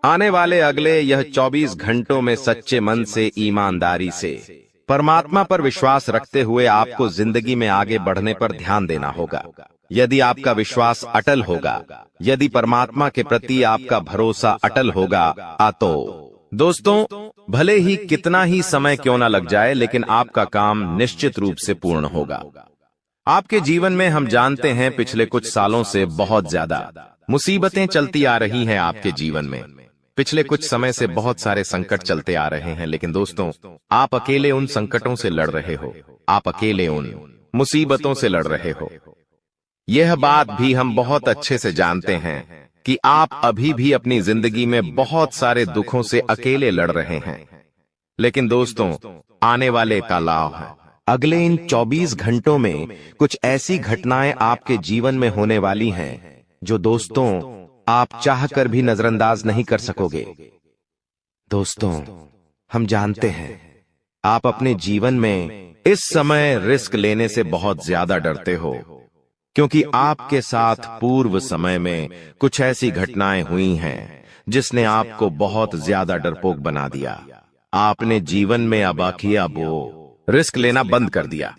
आने वाले अगले यह 24 घंटों में सच्चे मन से, ईमानदारी से परमात्मा पर विश्वास रखते हुए आपको जिंदगी में आगे बढ़ने पर ध्यान देना होगा। यदि आपका विश्वास अटल होगा, यदि परमात्मा के प्रति आपका भरोसा अटल होगा, तो दोस्तों भले ही कितना ही समय क्यों ना लग जाए, लेकिन आपका काम निश्चित रूप से पूर्ण होगा। आपके जीवन में हम जानते हैं पिछले कुछ सालों से बहुत ज्यादा मुसीबतें चलती आ रही हैं आपके जीवन में। पिछले कुछ समय से बहुत सारे संकट चलते आ रहे हैं, लेकिन दोस्तों आप अकेले उन संकटों से लड़ रहे हो, आप अकेले उन मुसीबतों से लड़ रहे हो। यह बात भी हम बहुत अच्छे से जानते हैं कि आप अभी भी अपनी जिंदगी में बहुत सारे दुखों से अकेले लड़ रहे हैं। लेकिन दोस्तों आने वाले का लाभ है। अगले इन 24 घंटों में कुछ ऐसी घटनाएं आपके जीवन में होने वाली हैं जो दोस्तों आप चाहकर भी नजरअंदाज नहीं कर सकोगे। दोस्तों हम जानते हैं आप अपने जीवन में इस समय रिस्क लेने से बहुत ज्यादा डरते हो, क्योंकि आपके साथ पूर्व समय में कुछ ऐसी घटनाएं हुई हैं जिसने आपको बहुत ज्यादा डरपोक बना दिया। आपने जीवन में रिस्क लेना बंद कर दिया।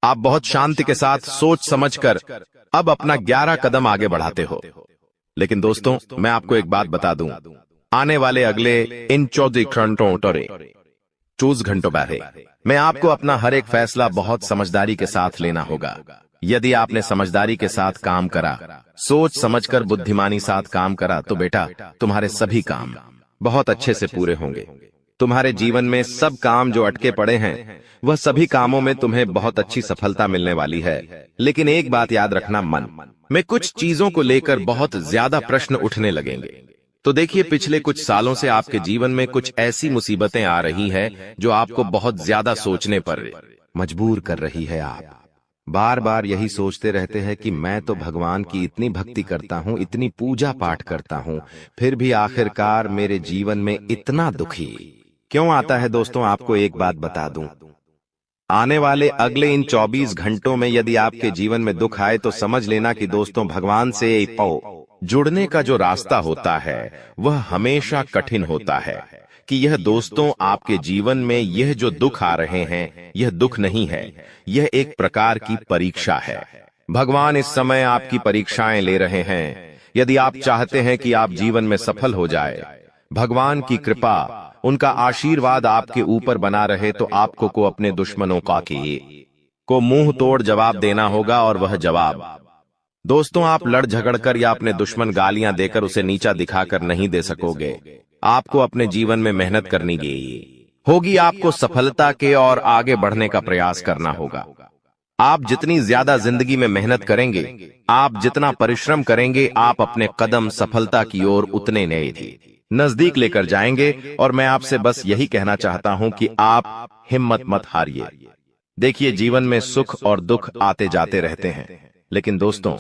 आप बहुत शांति के साथ सोच समझकर अब अपना 11 कदम आगे बढ़ाते हो। लेकिन दोस्तों मैं आपको एक बात बता दूं, आने वाले अगले इन 24 घंटों बारे में आपको अपना हर एक फैसला बहुत समझदारी के साथ लेना होगा। यदि आपने समझदारी के साथ काम करा, सोच समझकर बुद्धिमानी साथ काम करा, तो बेटा तुम्हारे सभी काम बहुत अच्छे से पूरे होंगे। तुम्हारे जीवन में सब काम जो अटके पड़े हैं वह सभी कामों में तुम्हें बहुत अच्छी सफलता मिलने वाली है। लेकिन एक बात याद रखना, मन में कुछ चीजों को लेकर बहुत ज्यादा प्रश्न उठने लगेंगे। तो देखिए पिछले कुछ सालों से आपके जीवन में कुछ ऐसी मुसीबतें आ रही हैं जो आपको बहुत ज्यादा सोचने पर मजबूर कर रही है। आप बार बार यही सोचते रहते हैं कि मैं तो भगवान की इतनी भक्ति करता हूँ, इतनी पूजा पाठ करता हूँ, फिर भी आखिरकार मेरे जीवन में इतना दुखी क्यों आता है। दोस्तों आपको एक बात बता दूं, आने वाले अगले इन 24 घंटों में यदि आपके जीवन में दुख आए तो समझ लेना कि दोस्तों भगवान से जुड़ने का जो रास्ता होता है वह हमेशा कठिन होता है। कि यह दोस्तों आपके जीवन में यह जो दुख आ रहे हैं यह दुख नहीं है, यह एक प्रकार की परीक्षा है। भगवान इस समय आपकी परीक्षाएं ले रहे हैं। यदि आप चाहते हैं कि आप जीवन में सफल हो जाए, भगवान की कृपा, उनका आशीर्वाद आपके ऊपर बना रहे, तो आपको को अपने दुश्मनों को मुंह तोड़ जवाब देना होगा। और वह जवाब दोस्तों आप लड़ झगड़कर या अपने दुश्मन गालियां देकर उसे नीचा दिखाकर नहीं दे सकोगे। आपको अपने जीवन में मेहनत करनी होगी, आपको सफलता के और आगे बढ़ने का प्रयास करना होगा। आप जितनी ज्यादा जिंदगी में मेहनत करेंगे, आप जितना परिश्रम करेंगे, आप अपने कदम सफलता की ओर उतने नजदीक लेकर जाएंगे। और मैं आपसे बस यही कहना चाहता हूं कि आप हिम्मत मत हारिए। देखिए जीवन में सुख और दुख आते जाते रहते हैं, लेकिन दोस्तों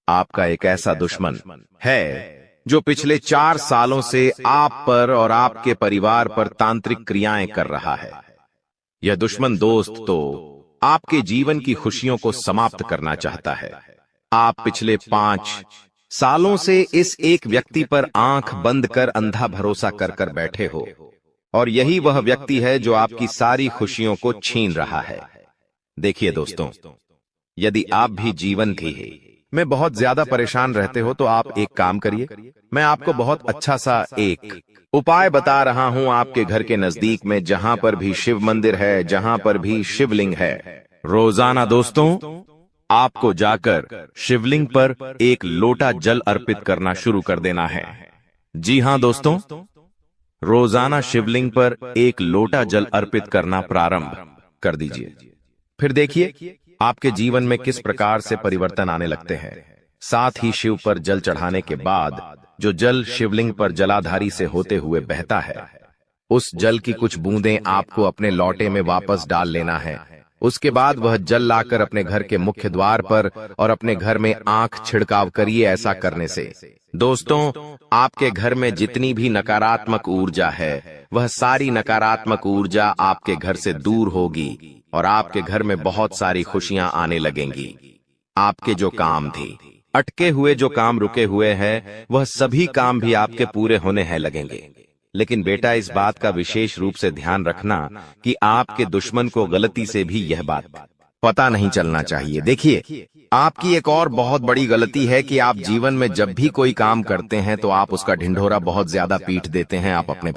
आपका एक ऐसा दुश्मन है जो पिछले 4 सालों से आप पर और आपके परिवार पर तांत्रिक क्रियाएं कर रहा है। यह दुश्मन दोस्त तो आपके जीवन की खुशियों को समाप्त करना चाहता है। आप पिछले 5 सालों से इस एक व्यक्ति पर आंख बंद कर अंधा भरोसा कर कर बैठे हो, और यही वह व्यक्ति है जो आपकी सारी खुशियों को छीन रहा है। देखिए दोस्तों, यदि आप भी जीवन में बहुत ज्यादा परेशान रहते हो तो आप एक काम करिए। मैं आपको बहुत अच्छा सा एक उपाय बता रहा हूं। आपके घर के नजदीक में जहां पर भी शिव मंदिर है, जहां पर भी शिवलिंग है, रोजाना दोस्तों आपको जाकर शिवलिंग पर एक लोटा जल अर्पित करना शुरू कर देना है। जी हां दोस्तों, रोजाना शिवलिंग पर एक लोटा जल अर्पित करना प्रारंभ कर दीजिए। फिर देखिए आपके जीवन में किस प्रकार से परिवर्तन आने लगते हैं। साथ ही शिव पर जल चढ़ाने के बाद जो जल शिवलिंग पर जलाधारी से होते हुए बहता है, उस जल की कुछ बूंदें आपको अपने लौटे में वापस डाल लेना है। उसके बाद वह जल लाकर अपने घर के मुख्य द्वार पर और अपने घर में आंख छिड़काव करिए। ऐसा करने से दोस्तों आपके घर में जितनी भी नकारात्मक ऊर्जा है वह सारी नकारात्मक ऊर्जा आपके घर से दूर होगी और आपके घर में बहुत सारी खुशियां आने लगेंगी। आपके जो काम थे, अटके हुए जो काम रुके हुए हैं, वह सभी काम भी आपके पूरे होने हैं लगेंगे। लेकिन बेटा इस बात का विशेष रूप से ध्यान रखना कि आपके दुश्मन को गलती से भी यह बात पता नहीं चलना चाहिए। देखिए, आपकी एक और बहुत बड़ी गलती है कि आप जीवन में जब भी कोई काम करते हैं तो आप उसका ढिंढोरा बहुत ज्यादा पीट देते हैं। आप अपने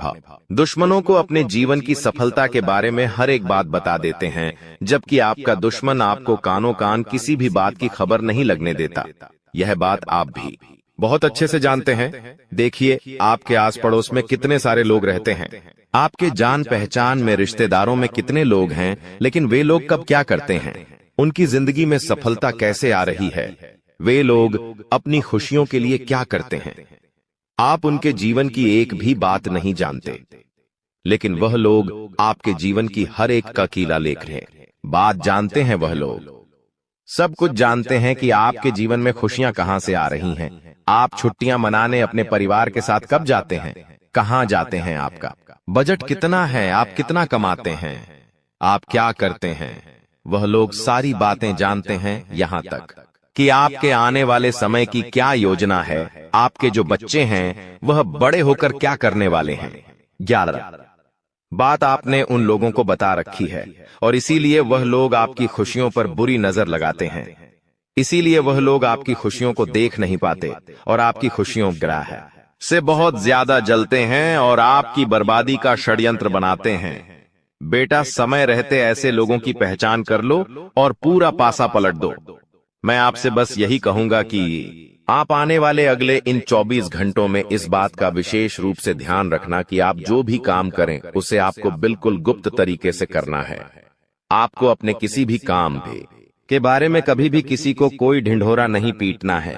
दुश्मनों को अपने जीवन की सफलता के बारे में हर एक बात बता देते हैं, जबकि आपका दुश्मन आपको कानों कान किसी भी बात की खबर नहीं लगने देता। यह बात आप भी बहुत अच्छे से जानते हैं। देखिए, आपके आस पड़ोस में कितने सारे लोग रहते हैं, आपके जान पहचान में रिश्तेदारों में कितने लोग हैं, लेकिन वे लोग कब क्या करते हैं, उनकी जिंदगी में सफलता कैसे आ रही है, वे लोग अपनी खुशियों के लिए क्या करते हैं, आप उनके जीवन की एक भी बात नहीं जानते। लेकिन वह लोग आपके जीवन की हर एक का कीला लेख रहे बात जानते हैं। वह लोग सब कुछ जानते हैं कि आपके जीवन में खुशियां कहां से आ रही हैं, आप छुट्टियां मनाने अपने परिवार के साथ कब जाते हैं, कहां जाते हैं, आपका बजट कितना है, आप कितना कमाते हैं, आप क्या करते हैं। वह लोग सारी बातें जानते हैं, यहां तक कि आपके आने वाले समय की क्या योजना है, आपके जो बच्चे हैं वह बड़े होकर क्या करने वाले हैं। 11 बात आपने उन लोगों को बता रखी है और इसीलिए वह लोग आपकी खुशियों पर बुरी नजर लगाते हैं। इसीलिए वह लोग आपकी खुशियों को देख नहीं पाते और आपकी खुशियों ग्रह से बहुत ज्यादा जलते हैं और आपकी बर्बादी का षड्यंत्र बनाते हैं। बेटा, समय रहते ऐसे लोगों की पहचान कर लो और पूरा पासा पलट दो। मैं आपसे बस यही कहूंगा कि आप आने वाले अगले इन 24 घंटों में इस बात का विशेष रूप से ध्यान रखना कि आप जो भी काम करें उसे आपको बिल्कुल गुप्त तरीके से करना है। आपको अपने किसी भी काम के बारे में कभी भी किसी को कोई ढिंढोरा नहीं पीटना है।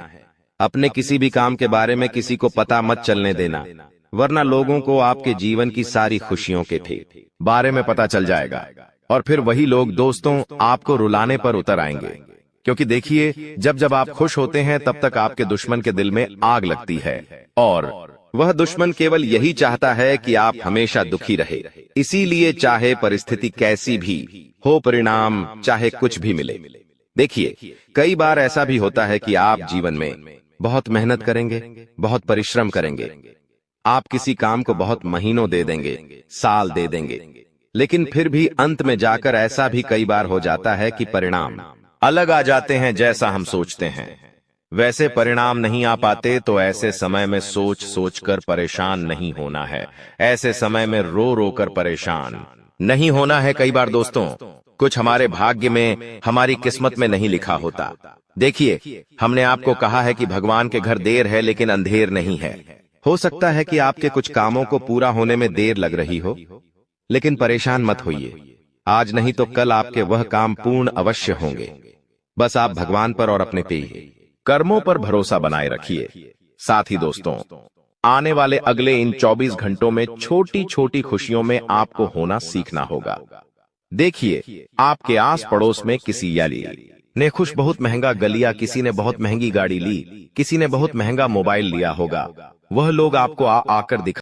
अपने किसी भी काम के बारे में किसी को पता मत चलने देना, वरना लोगों को आपके जीवन की सारी खुशियों के बारे में पता चल जाएगा और फिर वही लोग दोस्तों आपको रुलाने पर उतर आएंगे। क्योंकि देखिए, जब जब आप खुश होते हैं तब तक आपके दुश्मन के दिल में आग लगती है और वह दुश्मन केवल यही चाहता है कि आप हमेशा दुखी रहे। इसीलिए चाहे परिस्थिति कैसी भी हो, परिणाम चाहे कुछ भी मिले। देखिए, कई बार ऐसा भी होता है कि आप जीवन में बहुत मेहनत करेंगे, बहुत परिश्रम करेंगे, आप किसी काम को बहुत महीनों दे देंगे, साल दे देंगे, लेकिन फिर भी अंत में जाकर ऐसा भी कई बार हो जाता है कि परिणाम अलग आ जाते हैं। जैसा हम सोचते हैं वैसे परिणाम नहीं आ पाते। तो ऐसे समय में सोच सोच कर परेशान नहीं होना है, ऐसे समय में रो रो कर परेशान नहीं होना है। कई बार दोस्तों, कुछ हमारे भाग्य में, हमारी किस्मत में नहीं लिखा होता। देखिए, हमने आपको कहा है कि भगवान के घर देर है लेकिन अंधेर नहीं है। हो सकता है कि आपके कुछ कामों को पूरा होने में देर लग रही हो, लेकिन परेशान मत होइए। आज नहीं तो कल आपके वह काम पूर्ण अवश्य होंगे। बस आप भगवान पर और अपने कर्मों पर भरोसा बनाए रखिए। साथ ही दोस्तों, आने वाले अगले इन 24 घंटों में छोटी छोटी खुशियों में आपको होना सीखना होगा। देखिए, आपके आस पड़ोस में किसी ने खुश बहुत महंगा गलिया, किसी ने बहुत महंगी गाड़ी ली, किसी ने बहुत महंगा मोबाइल लिया होगा। वह लोग आपको आकर दिखा